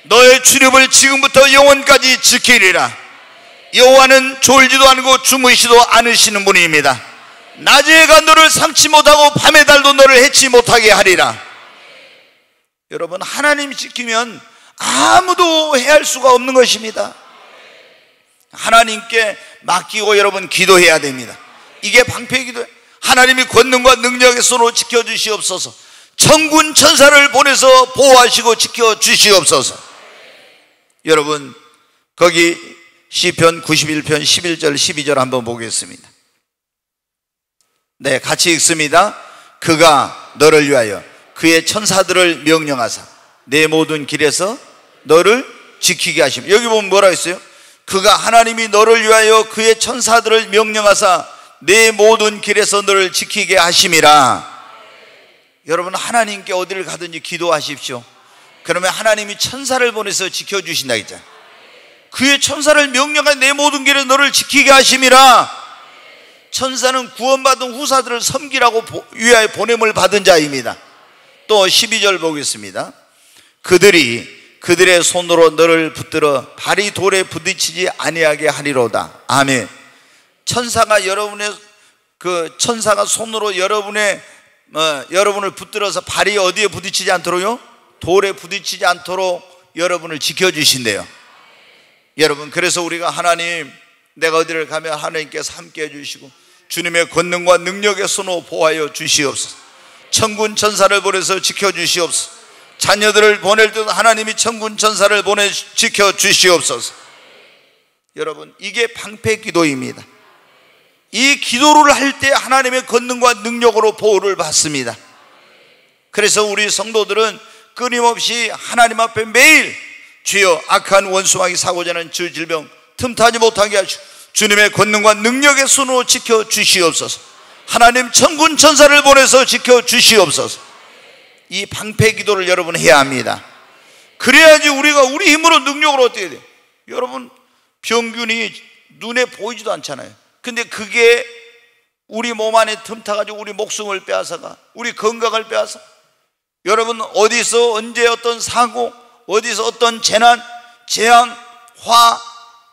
너의 출입을 지금부터 영원까지 지키리라. 여호와는 졸지도 않고 주무시도 않으시는 분입니다. 낮에 해가 너를 삼지 못하고 밤의 달도 너를 해치 못하게 하리라. 여러분, 하나님이 지키면 아무도 해할 수가 없는 것입니다. 하나님께 맡기고 여러분 기도해야 됩니다. 이게 방패기도예요. 하나님이 권능과 능력의 손으로 지켜주시옵소서. 천군 천사를 보내서 보호하시고 지켜주시옵소서. 여러분, 거기 시편 91편 11절 12절 한번 보겠습니다. 네, 같이 읽습니다. 그가 너를 위하여 그의 천사들을 명령하사 내 모든 길에서 너를 지키게 하심. 여기 보면 뭐라 했어요? 그가 하나님이 너를 위하여 그의 천사들을 명령하사 내 모든 길에서 너를 지키게 하심이라. 여러분, 하나님께 어디를 가든지 기도하십시오. 그러면 하나님이 천사를 보내서 지켜주신다 했잖아요. 그의 천사를 명령하여 내 모든 길에 너를 지키게 하심이라. 천사는 구원받은 후사들을 섬기라고 위하여 보냄을 받은 자입니다. 또 12절 보겠습니다. 그들이 그들의 손으로 너를 붙들어 발이 돌에 부딪히지 아니하게 하리로다. 아멘. 천사가 여러분의 천사가 손으로 여러분을 붙들어서 발이 어디에 부딪히지 않도록요? 돌에 부딪히지 않도록 여러분을 지켜주신대요. 여러분, 그래서 우리가 하나님, 내가 어디를 가면 하나님께서 함께 해주시고 주님의 권능과 능력의 손으로 보호하여 주시옵소서. 천군 천사를 보내서 지켜주시옵소서. 자녀들을 보낼 때도 하나님이 천군 천사를 보내 지켜주시옵소서. 여러분, 이게 방패 기도입니다. 이 기도를 할 때 하나님의 권능과 능력으로 보호를 받습니다. 그래서 우리 성도들은 끊임없이 하나님 앞에 매일 주여 악한 원수마귀 사고자는 주 질병 틈타지 못하게 하시고 주님의 권능과 능력의 손으로 지켜주시옵소서. 하나님 천군 천사를 보내서 지켜주시옵소서. 이 방패 기도를 여러분 해야 합니다. 그래야지 우리가 우리 힘으로 능력으로 어떻게 돼요? 여러분, 병균이 눈에 보이지도 않잖아요. 근데 그게 우리 몸 안에 틈타가지고 우리 목숨을 빼앗아가, 우리 건강을 빼앗아. 여러분, 어디서 언제 어떤 사고, 어디서 어떤 재난, 재앙, 화,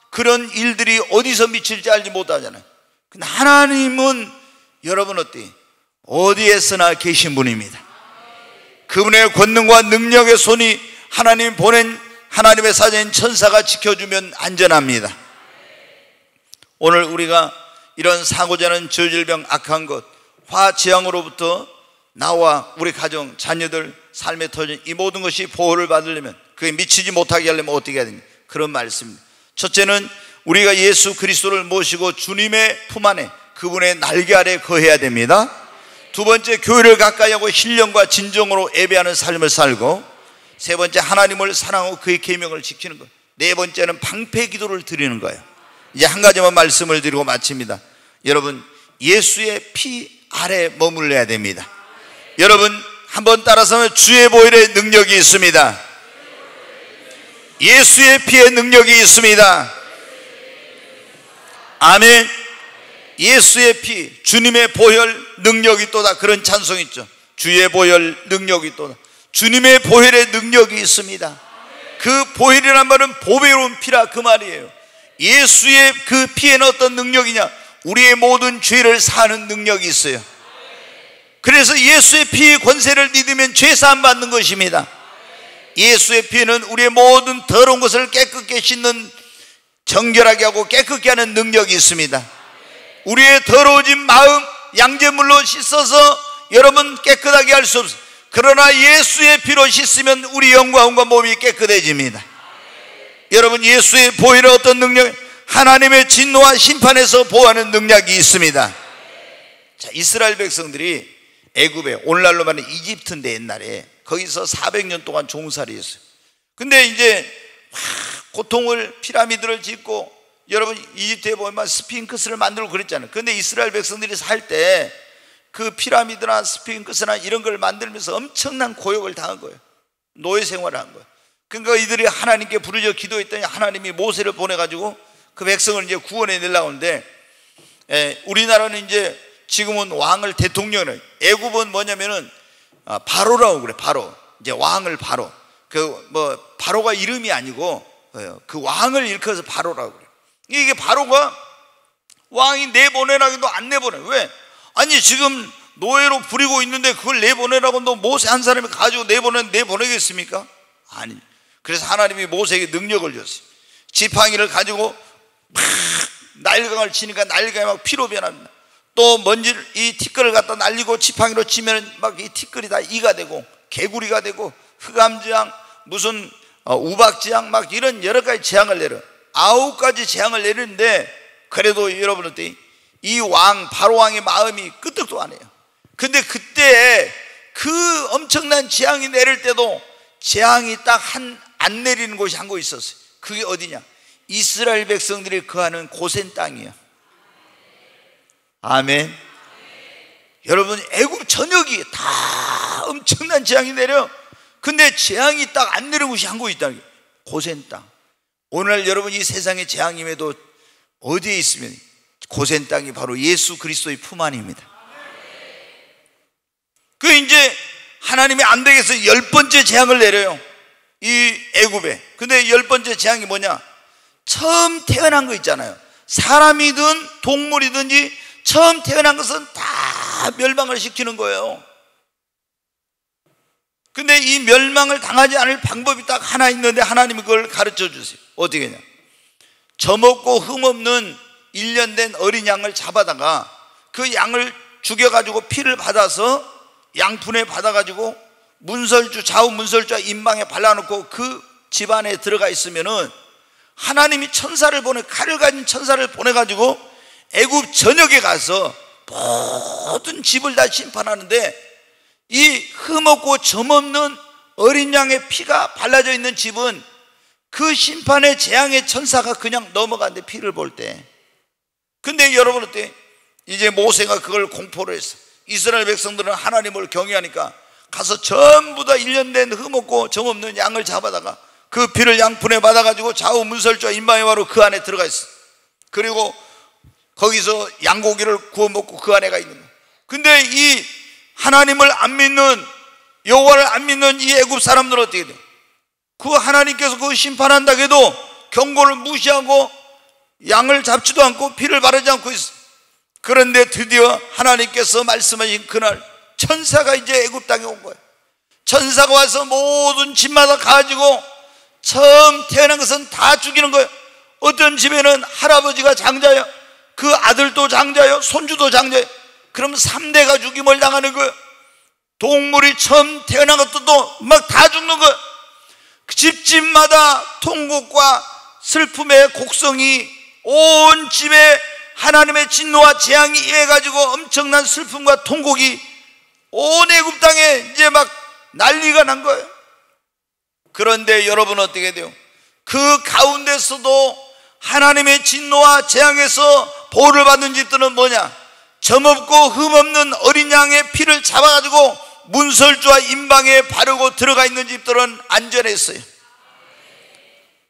그런 일들이 어디서 미칠지 알지 못하잖아요. 근데 하나님은 여러분 어디에서나 계신 분입니다. 그분의 권능과 능력의 손이 하나님 보낸 하나님의 사자인 천사가 지켜주면 안전합니다. 오늘 우리가 이런 사고자는 저질병, 악한 것, 화재앙으로부터 나와 우리 가정, 자녀들 삶에 터진 이 모든 것이 보호를 받으려면, 그게 미치지 못하게 하려면 어떻게 해야 됩니까? 그런 말씀입니다. 첫째는 우리가 예수 그리스도를 모시고 주님의 품 안에, 그분의 날개 아래 거해야 됩니다. 두 번째, 교회를 가까이 하고 신령과 진정으로 예배하는 삶을 살고, 세 번째, 하나님을 사랑하고 그의 계명을 지키는 것. 네 번째는 방패 기도를 드리는 거예요. 이제 한 가지만 말씀을 드리고 마칩니다. 여러분, 예수의 피 아래 머물러야 됩니다. 여러분, 한번 따라서 하면 주의 보혈의 능력이 있습니다. 예수의 피의 능력이 있습니다. 아멘. 예수의 피, 주님의 보혈 능력이 있도다. 그런 찬송이 있죠. 주의 보혈 능력이 있도다. 주님의 보혈의 능력이 있습니다. 그 보혈이란 말은 보배로운 피라, 그 말이에요. 예수의 그 피에는 어떤 능력이냐? 우리의 모든 죄를 사하는 능력이 있어요. 그래서 예수의 피의 권세를 믿으면 죄 사함 받는 것입니다. 예수의 피는 우리의 모든 더러운 것을 깨끗게 씻는, 정결하게 하고 깨끗게 하는 능력이 있습니다. 우리의 더러워진 마음 양잿물로 씻어서 여러분 깨끗하게 할 수 없어요. 그러나 예수의 피로 씻으면 우리 영과 혼과 몸이 깨끗해집니다. 여러분, 예수의 보혈의 어떤 능력, 하나님의 진노와 심판에서 보호하는 능력이 있습니다. 자, 이스라엘 백성들이 애굽에, 오늘날로 말하면 이집트인데 옛날에 거기서 400년 동안 종살이 했어요. 근데 이제 고통을, 피라미드를 짓고, 여러분 이집트에 보면 스핑크스를 만들고 그랬잖아요. 근데 이스라엘 백성들이 살 때 그 피라미드나 스핑크스나 이런 걸 만들면서 엄청난 고역을 당한 거예요. 노예 생활을 한 거예요. 그러니까 이들이 하나님께 부르짖어 기도했더니 하나님이 모세를 보내가지고 그 백성을 이제 구원해 내려고 하는데, 우리나라는 이제 지금은 왕을 대통령을, 애굽은 뭐냐면은 바로라고 그래. 바로, 이제 왕을 바로, 바로가 이름이 아니고 그 왕을 일컬어서 바로라고 그래. 이게 바로가 왕이 내보내라고 해도 안 내보내. 왜? 아니 지금 노예로 부리고 있는데 그걸 내보내라고 너 모세 한 사람이 가지고 내보내겠습니까? 아니. 그래서 하나님이 모세에게 능력을 줬어요. 지팡이를 가지고 막 나일강을 치니까 나일강이 막 피로 변합니다. 또 먼지를, 이 티끌을 갖다 날리고 지팡이로 치면 막 이 티끌이 다 이가 되고 개구리가 되고 흑암지향, 무슨 우박지향, 막 이런 여러 가지 재앙을 내려. 9가지 재앙을 내리는데 그래도 여러분한테 이 왕, 바로 왕의 마음이 끄떡도 안 해요. 근데 그때 그 엄청난 재앙이 내릴 때도 재앙이 딱 안 내리는 곳이 한 곳 있었어요. 그게 어디냐? 이스라엘 백성들이 거하는 고센 땅이에요. 아멘. 여러분, 애굽 전역이 다 엄청난 재앙이 내려. 근데 재앙이 딱 안 내리는 곳이 한 곳 있다는 게 고센 땅. 오늘 여러분 이 세상의 재앙임에도 어디에 있으면 고센 땅이 바로 예수 그리스도의 품 안입니다. 그 이제 하나님이 안 되겠어 10번째 재앙을 내려요, 이 애굽에. 근데 10번째 재앙이 뭐냐? 처음 태어난 거 있잖아요. 사람이든 동물이든지 처음 태어난 것은 다 멸망을 시키는 거예요. 근데 이 멸망을 당하지 않을 방법이 딱 하나 있는데 하나님이 그걸 가르쳐 주세요. 어떻게 하냐? 젖없고 흠없는 1년 된 어린 양을 잡아다가 그 양을 죽여가지고 피를 받아서 양푼에 받아가지고 문설주, 좌우 문설주와 임방에 발라놓고 그 집안에 들어가 있으면은 하나님이 천사를 보내, 칼을 가진 천사를 보내가지고 애굽 전역에 가서 모든 집을 다 심판하는데, 이 흠없고 점없는 어린 양의 피가 발라져 있는 집은 그 심판의 재앙의 천사가 그냥 넘어가는데, 피를 볼 때. 근데 여러분 어때? 이제 모세가 그걸 공포를 했어. 이스라엘 백성들은 하나님을 경외하니까 가서 전부 다 1년 된 흠없고 점없는 양을 잡아다가 그 피를 양푼에 받아가지고 좌우 문설주와 임방에 바로 그 안에 들어가 있어. 그리고 거기서 양고기를 구워 먹고 그 안에 가 있는 거야. 근데 이 하나님을 안 믿는, 여호와를 안 믿는 이 애굽 사람들은 어떻게 돼? 그 하나님께서 그 심판한다 해도 경고를 무시하고 양을 잡지도 않고 피를 바르지 않고 있어. 그런데 드디어 하나님께서 말씀하신 그날 천사가 이제 애굽 땅에 온 거예요. 천사가 와서 모든 집마다 가지고 처음 태어난 것은 다 죽이는 거예요. 어떤 집에는 할아버지가 장자예요. 그 아들도 장자예요. 손주도 장자예요. 그럼 3대가 죽임을 당하는 거예요. 동물이 처음 태어난 것도 막 다 죽는 거예요. 집집마다 통곡과 슬픔의 곡성이 온 집에 하나님의 진노와 재앙이 임해가지고 엄청난 슬픔과 통곡이 온 애굽 땅에 이제 막 난리가 난 거예요. 그런데 여러분 어떻게 돼요? 그 가운데서도 하나님의 진노와 재앙에서 보호를 받는 집들은 뭐냐? 점없고 흠없는 어린 양의 피를 잡아가지고 문설주와 임방에 바르고 들어가 있는 집들은 안전했어요.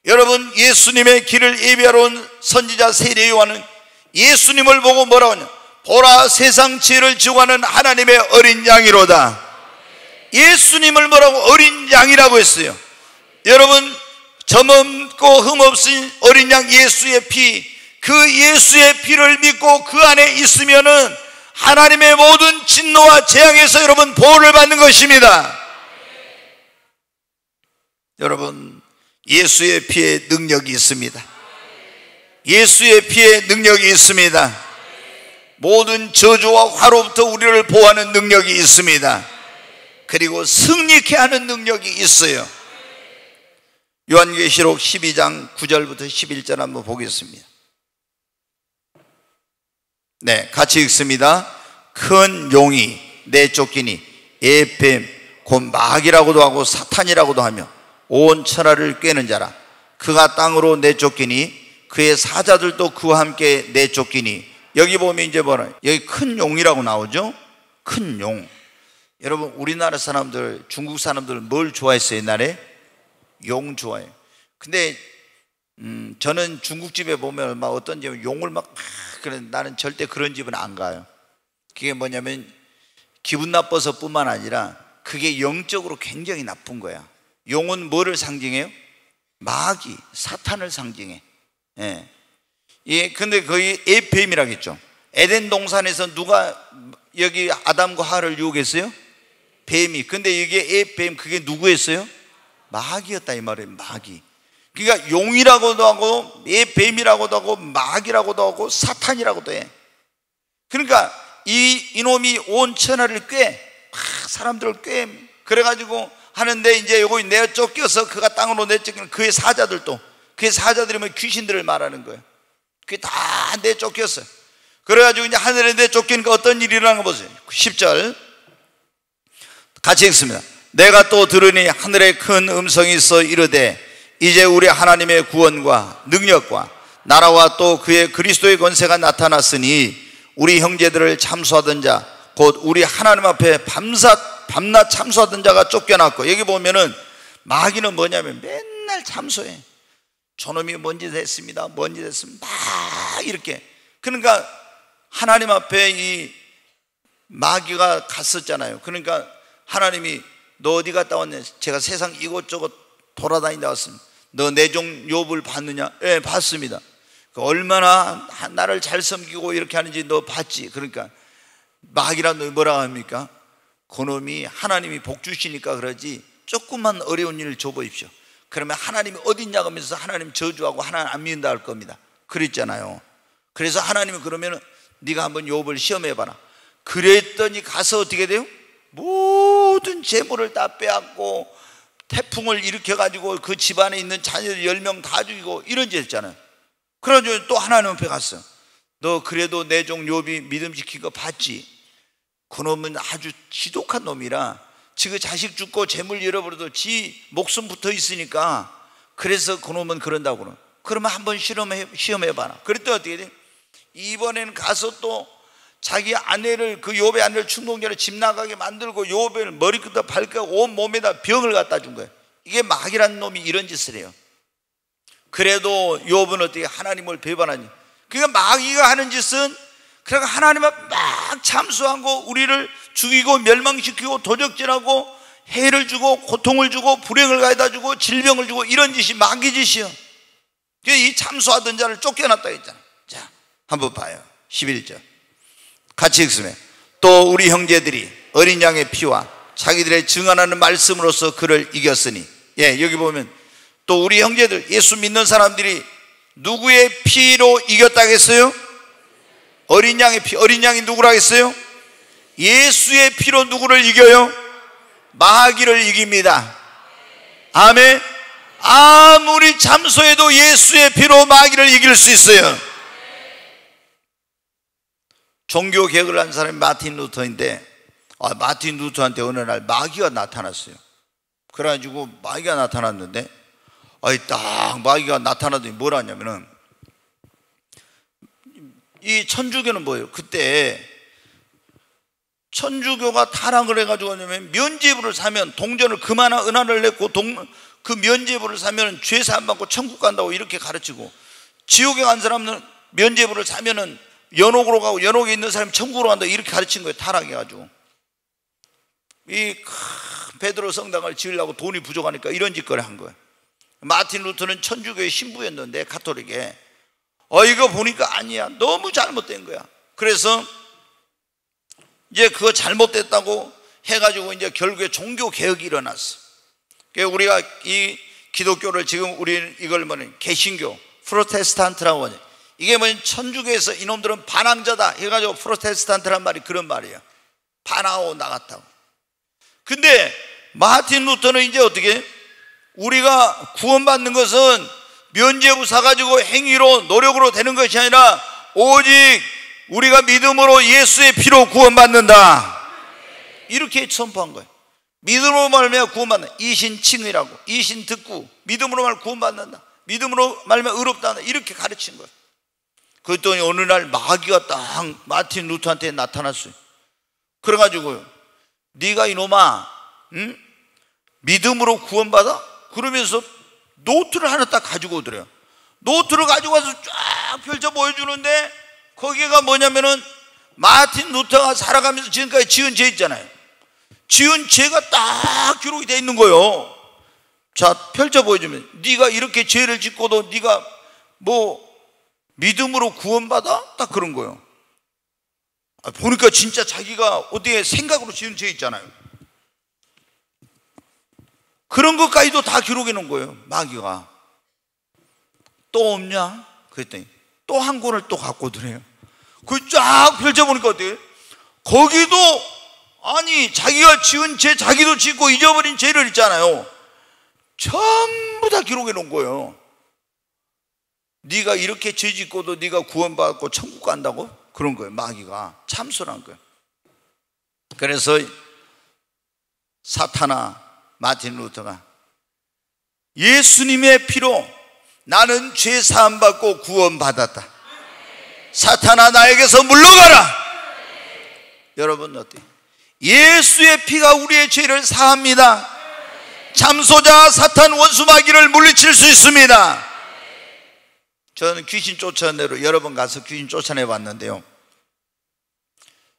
여러분, 예수님의 길을 예비하러 온 선지자 세례 요한은 예수님을 보고 뭐라고 하냐? 보라, 세상 죄를 지고 가는 하나님의 어린 양이로다. 예수님을 뭐라고? 어린 양이라고 했어요. 여러분, 점없고 흠없은 어린 양 예수의 피, 그 예수의 피를 믿고 그 안에 있으면은 하나님의 모든 진노와 재앙에서 여러분 보호를 받는 것입니다. 여러분, 예수의 피에 능력이 있습니다. 예수의 피에 능력이 있습니다. 모든 저주와 화로부터 우리를 보호하는 능력이 있습니다. 그리고 승리케 하는 능력이 있어요. 요한계시록 12장 9절부터 11절 한번 보겠습니다. 네, 같이 읽습니다. 큰 용이 내쫓기니 에뱀 곧 마귀라고도 하고 사탄이라고도 하며 온 천하를 꿰는 자라. 그가 땅으로 내쫓기니 그의 사자들도 그와 함께 내쫓기니. 여기 보면 이제 뭐라, 여기 큰 용이라고 나오죠. 큰 용. 여러분, 우리나라 사람들, 중국 사람들은 뭘 좋아했어요? 옛날에 용 좋아해요. 근데 저는 중국집에 보면 막 어떤 집은 용을 그래, 나는 절대 그런 집은 안 가요. 그게 뭐냐면 기분 나빠서 뿐만 아니라 그게 영적으로 굉장히 나쁜 거야. 용은 뭐를 상징해요? 마귀, 사탄을 상징해. 예. 예, 근데 거의 뱀이라고 했죠. 에덴 동산에서 누가 여기 아담과 하와를 유혹했어요? 뱀이. 근데 이게 뱀, 그게 누구였어요? 마귀였다 이 말이에요. 마귀. 그러니까 용이라고도 하고 뱀이라고도 하고 마귀라고도 하고 사탄이라고도 해. 그러니까 이놈이 온 천하를 사람들을 그래가지고 하는데, 이제 요거 내어 쫓겨서 그가 땅으로 내쫓기는 그의 사자들도, 그의 사자들이 뭐 귀신들을 말하는 거예요. 그게 다 내쫓겼어요. 그래가지고 이제 하늘에 내쫓기니까 어떤 일이 일어나는 거 보세요. 10절 같이 읽습니다. 내가 또 들으니 하늘에 큰 음성이 있어 이르되 이제 우리 하나님의 구원과 능력과 나라와 또 그의 그리스도의 권세가 나타났으니 우리 형제들을 참수하던 자 곧 우리 하나님 앞에 밤낮 참수하던 자가 쫓겨났고, 여기 보면은 마귀는 뭐냐면 맨날 참수해. 저놈이 뭔 짓 했습니다, 뭔 짓 했습니다, 막 이렇게. 그러니까 하나님 앞에 이 마귀가 갔었잖아요. 그러니까 하나님이 너 어디 갔다 왔냐? 제가 세상 이곳저곳 돌아다니다 왔습니다. 너 내 종 욥을 봤느냐? 예, 봤습니다. 얼마나 나를 잘 섬기고 이렇게 하는지 너 봤지? 그러니까 마귀란 놈이 뭐라고 합니까? 그놈이 하나님이 복 주시니까 그러지 조금만 어려운 일을 줘보십시오. 그러면 하나님이 어딨냐 하면서 하나님 저주하고 하나님 안 믿는다 할 겁니다. 그랬잖아요. 그래서 하나님이 그러면 네가 한번 욥을 시험해봐라. 그랬더니 가서 어떻게 돼요? 모든 재물을 다 빼앗고 태풍을 일으켜가지고 그 집안에 있는 자녀들 10명 다 죽이고 이런 짓 했잖아요. 그래가지고 또 하나님 앞에 갔어. 너 그래도 내 종 욥이 믿음 지킨 거 봤지? 그놈은 아주 지독한 놈이라 지 자식 죽고 재물 잃어버려도 지 목숨 붙어 있으니까 그래서 그놈은 그런다고. 그러면 한번 시험해봐라. 그랬더니 어떻게 돼? 이번에는 가서 또 자기 아내를, 그 욥의 아내를 충동적으로 집 나가게 만들고 욥을 머리끝부터 발끝 온 몸에다 병을 갖다 준 거예요. 이게 마귀라는 놈이 이런 짓을 해요. 그래도 욥은 어떻게 하나님을 배반하니? 그러니까 마귀가 하는 짓은 그러니까 하나님을 막 참수하고 우리를 죽이고 멸망시키고 도적질하고 해를 주고 고통을 주고 불행을 가져다 주고 질병을 주고 이런 짓이 마귀 짓이요. 이 참수하던 자를 쫓겨났다 했잖아. 자, 한번 봐요. 11절 같이 읽으면 또 우리 형제들이 어린 양의 피와 자기들의 증언하는 말씀으로써 그를 이겼으니. 예, 여기 보면 또 우리 형제들, 예수 믿는 사람들이 누구의 피로 이겼다겠어요? 어린 양의 피. 어린 양이 누구라겠어요? 예수의 피로 누구를 이겨요? 마귀를 이깁니다. 아멘. 아무리 참소해도 예수의 피로 마귀를 이길 수 있어요. 종교 개혁을 한 사람이 마틴 루터인데, 마틴 루터한테 어느 날 마귀가 나타났어요. 그래가지고 마귀가 나타났는데, 딱 마귀가 나타나더니 뭐라 하냐면은, 이 천주교는 뭐예요? 그때 천주교가 타락을 해가지고 하냐면 면죄부를 사면, 동전을 그만한 은하를 냈고 그 면죄부를 사면 죄사 안 받고 천국 간다고 이렇게 가르치고, 지옥에 간 사람은 면죄부를 사면은 연옥으로 가고 연옥에 있는 사람이 천국으로 간다 이렇게 가르친 거예요. 타락해가지고. 이 베드로 성당을 지으려고 돈이 부족하니까 이런 짓거리 한 거예요. 마틴 루터는 천주교의 신부였는데, 가톨릭에. 이거 보니까 아니야, 너무 잘못된 거야. 그래서 이제 그거 잘못됐다고 해가지고 이제 결국에 종교 개혁이 일어났어. 그러니까 우리가 이 기독교를 지금 우리는 이걸 뭐냐, 개신교, 프로테스탄트라고 하냐. 이게 뭐냐, 천주교에서 이놈들은 반항자다 해가지고 프로테스탄트란 말이 그런 말이에요. 반항하고 나갔다고. 근데 마틴 루터는 이제 어떻게, 우리가 구원받는 것은 면죄부 사가지고 행위로 노력으로 되는 것이 아니라 오직 우리가 믿음으로 예수의 피로 구원받는다, 이렇게 선포한 거예요. 믿음으로 말미암아 구원받는다. 이신칭의라고, 이신득구, 믿음으로 말미암아 구원받는다, 믿음으로 말미암아 의롭다, 이렇게 가르친 거예요. 그랬더니 어느 날 마귀가 딱 마틴 루터한테 나타났어요. 그래가지고 네가 이놈아, 응? 믿음으로 구원받아? 그러면서 노트를 하나 딱 가지고 오더래요. 노트를 가지고 와서 쫙 펼쳐 보여주는데 거기가 뭐냐면은 마틴 루터가 살아가면서 지금까지 지은 죄 있잖아요. 지은 죄가 딱 기록이 돼 있는 거예요. 자, 펼쳐 보여주면 네가 이렇게 죄를 짓고도 네가 뭐 믿음으로 구원받아? 딱 그런 거예요. 보니까 진짜 자기가 어떻게 생각으로 지은 죄 있잖아요. 그런 것까지도 다 기록해 놓은 거예요. 마귀가. 또 없냐? 그랬더니 또 한 권을 또 갖고 들어요. 그 쫙 펼쳐보니까 어때요? 거기도 아니 자기가 지은 죄, 자기도 짓고 잊어버린 죄를 있잖아요. 전부 다 기록해 놓은 거예요. 네가 이렇게 죄 짓고도 네가 구원받고 천국 간다고? 그런 거예요. 마귀가 참선한 거예요. 그래서 사탄아 마틴 루터가 예수님의 피로 나는 죄 사함 받고 구원받았다. 사탄아 나에게서 물러가라. 여러분 어때요? 예수의 피가 우리의 죄를 사합니다. 참소자 사탄 원수 마귀를 물리칠 수 있습니다. 저는 귀신 쫓아내러 여러 번 가서 귀신 쫓아내 봤는데요,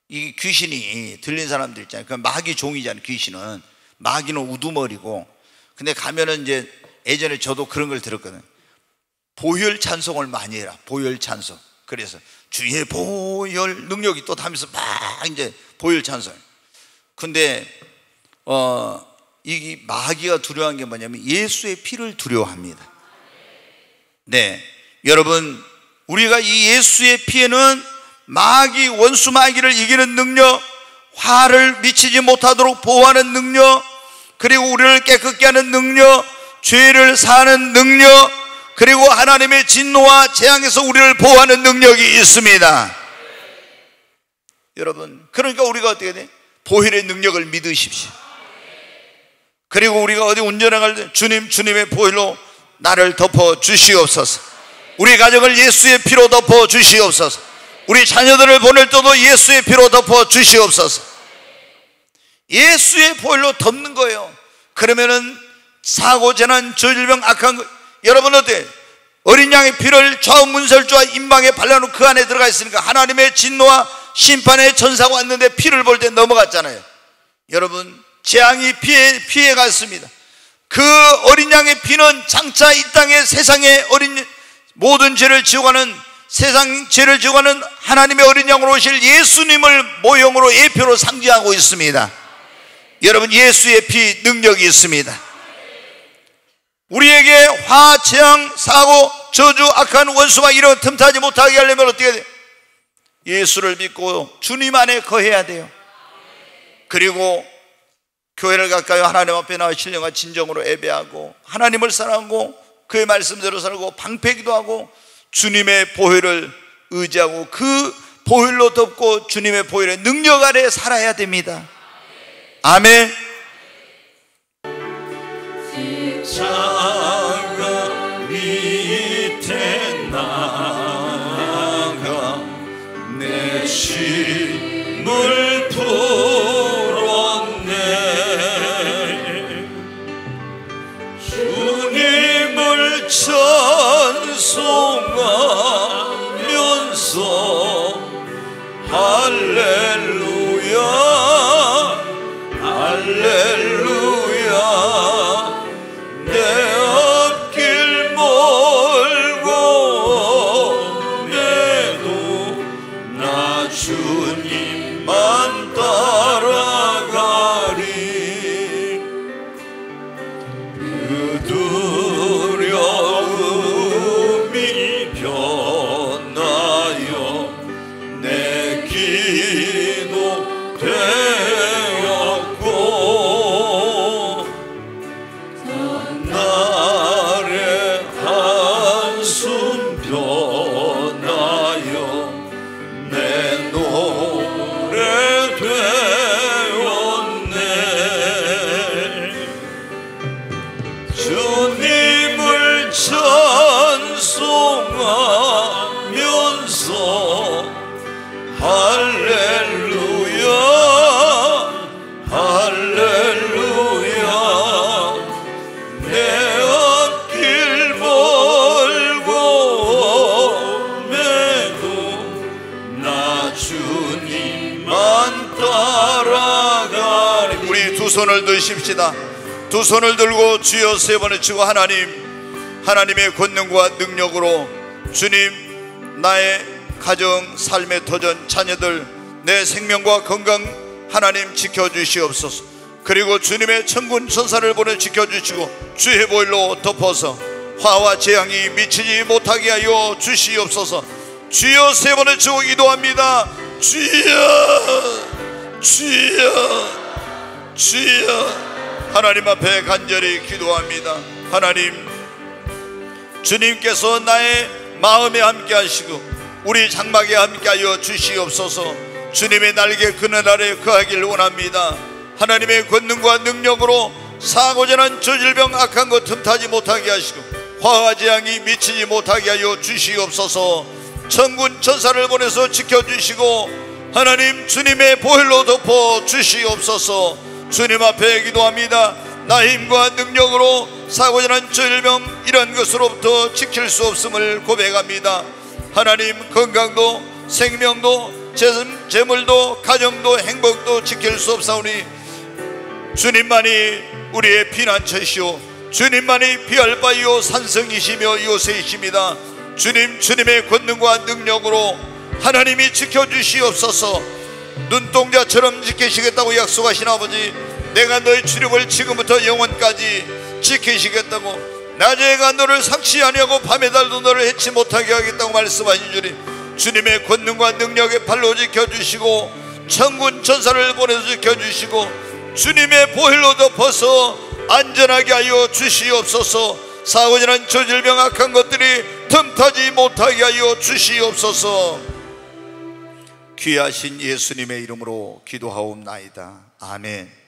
이 귀신이 들린 사람들 있잖아요. 그 마귀 종이잖아요. 귀신은 마귀는 우두머리고, 근데 가면은 이제 예전에 저도 그런 걸 들었거든요. 보혈 찬송을 많이 해라. 보혈 찬송. 그래서 주의 보혈 능력이 또 하면서 막 이제 보혈 찬송. 근데 이 마귀가 두려워한 게 뭐냐면 예수의 피를 두려워합니다. 네, 여러분 우리가 이 예수의 피에는 마귀, 원수 마귀를 이기는 능력, 화를 미치지 못하도록 보호하는 능력, 그리고 우리를 깨끗게 하는 능력, 죄를 사는 능력, 그리고 하나님의 진노와 재앙에서 우리를 보호하는 능력이 있습니다. 여러분, 그러니까 우리가 어떻게 돼? 보혈의 능력을 믿으십시오. 그리고 우리가 어디 운전할 때 주님의 보혈로 나를 덮어 주시옵소서. 우리 가정을 예수의 피로 덮어 주시옵소서. 우리 자녀들을 보낼 때도 예수의 피로 덮어 주시옵소서. 예수의 보혈로 덮는 거예요. 그러면은 사고, 재난, 저질병, 악한 거, 여러분 어때? 어린 양의 피를 좌우 문설주와 임방에 발라놓고 그 안에 들어가 있으니까 하나님의 진노와 심판의 전사가 왔는데 피를 볼 때 넘어갔잖아요. 여러분, 재앙이 피해 갔습니다. 그 어린 양의 피는 장차 이 땅에 세상의 모든 죄를 지어가는, 세상 죄를 지어가는 하나님의 어린 양으로 오실 예수님을 모형으로 예표로 상징하고 있습니다. 여러분, 예수의 피 능력이 있습니다. 우리에게 화, 재앙, 사고, 저주, 악한 원수와 이런 틈타지 못하게 하려면 어떻게 돼요? 예수를 믿고 주님 안에 거해야 돼요. 그리고 교회를 가까이 하나님 앞에 나와 신령과 진정으로 예배하고 하나님을 사랑하고 그의 말씀대로 살고 방패기도 하고 주님의 보혈을 의지하고 그 보혈로 덮고 주님의 보혈의 능력 아래 살아야 됩니다. 아멘. 십자가 밑에 나가 내 심을 풀었네. 주님을 찬송하면서 할렐루야 할렐루야. 내 앞길 멀고 내도 나 주님만 따라가리. 그 두려움이 손을 드십시다. 두 손을 들고 주여 세 번 외치고 하나님의 권능과 능력으로 주님, 나의 가정, 삶의 터전, 자녀들, 내 생명과 건강 하나님 지켜주시옵소서. 그리고 주님의 천군 천사를 보내 지켜주시고 주의 보혈로 덮어서 화와 재앙이 미치지 못하게 하여 주시옵소서. 주여 세 번 외치고 기도합니다. 주여, 주여, 주여. 하나님 앞에 간절히 기도합니다. 하나님, 주님께서 나의 마음에 함께 하시고 우리 장막에 함께 하여 주시옵소서. 주님의 날개 그늘 아래 거하길 원합니다. 하나님의 권능과 능력으로 사고전한 저질병 악한 것 틈타지 못하게 하시고 화와 재앙이 미치지 못하게 하여 주시옵소서. 천군 천사를 보내서 지켜주시고 하나님 주님의 보혈로 덮어 주시옵소서. 주님 앞에 기도합니다. 나의 힘과 능력으로 사고전한 저질병 이런 것으로부터 지킬 수 없음을 고백합니다. 하나님, 건강도 생명도 재물도 가정도 행복도 지킬 수 없사오니 주님만이 우리의 피난처시오, 주님만이 피할 바이요 산성이시며 요새이십니다. 주님, 주님의 권능과 능력으로 하나님이 지켜주시옵소서. 눈동자처럼 지키시겠다고 약속하신 아버지, 내가 너의 출입을 지금부터 영원까지 지키시겠다고, 낮에가 너를 상치 아니하고 밤에 달도 너를 해치 못하게 하겠다고 말씀하신 주님, 주님의 권능과 능력의 발로 지켜주시고 천군 천사를 보내서 지켜주시고 주님의 보혈로 덮어서 안전하게 하여 주시옵소서. 사고전한 저질병 악한 것들이 틈타지 못하게 하여 주시옵소서. 귀하신 예수님의 이름으로 기도하옵나이다. 아멘.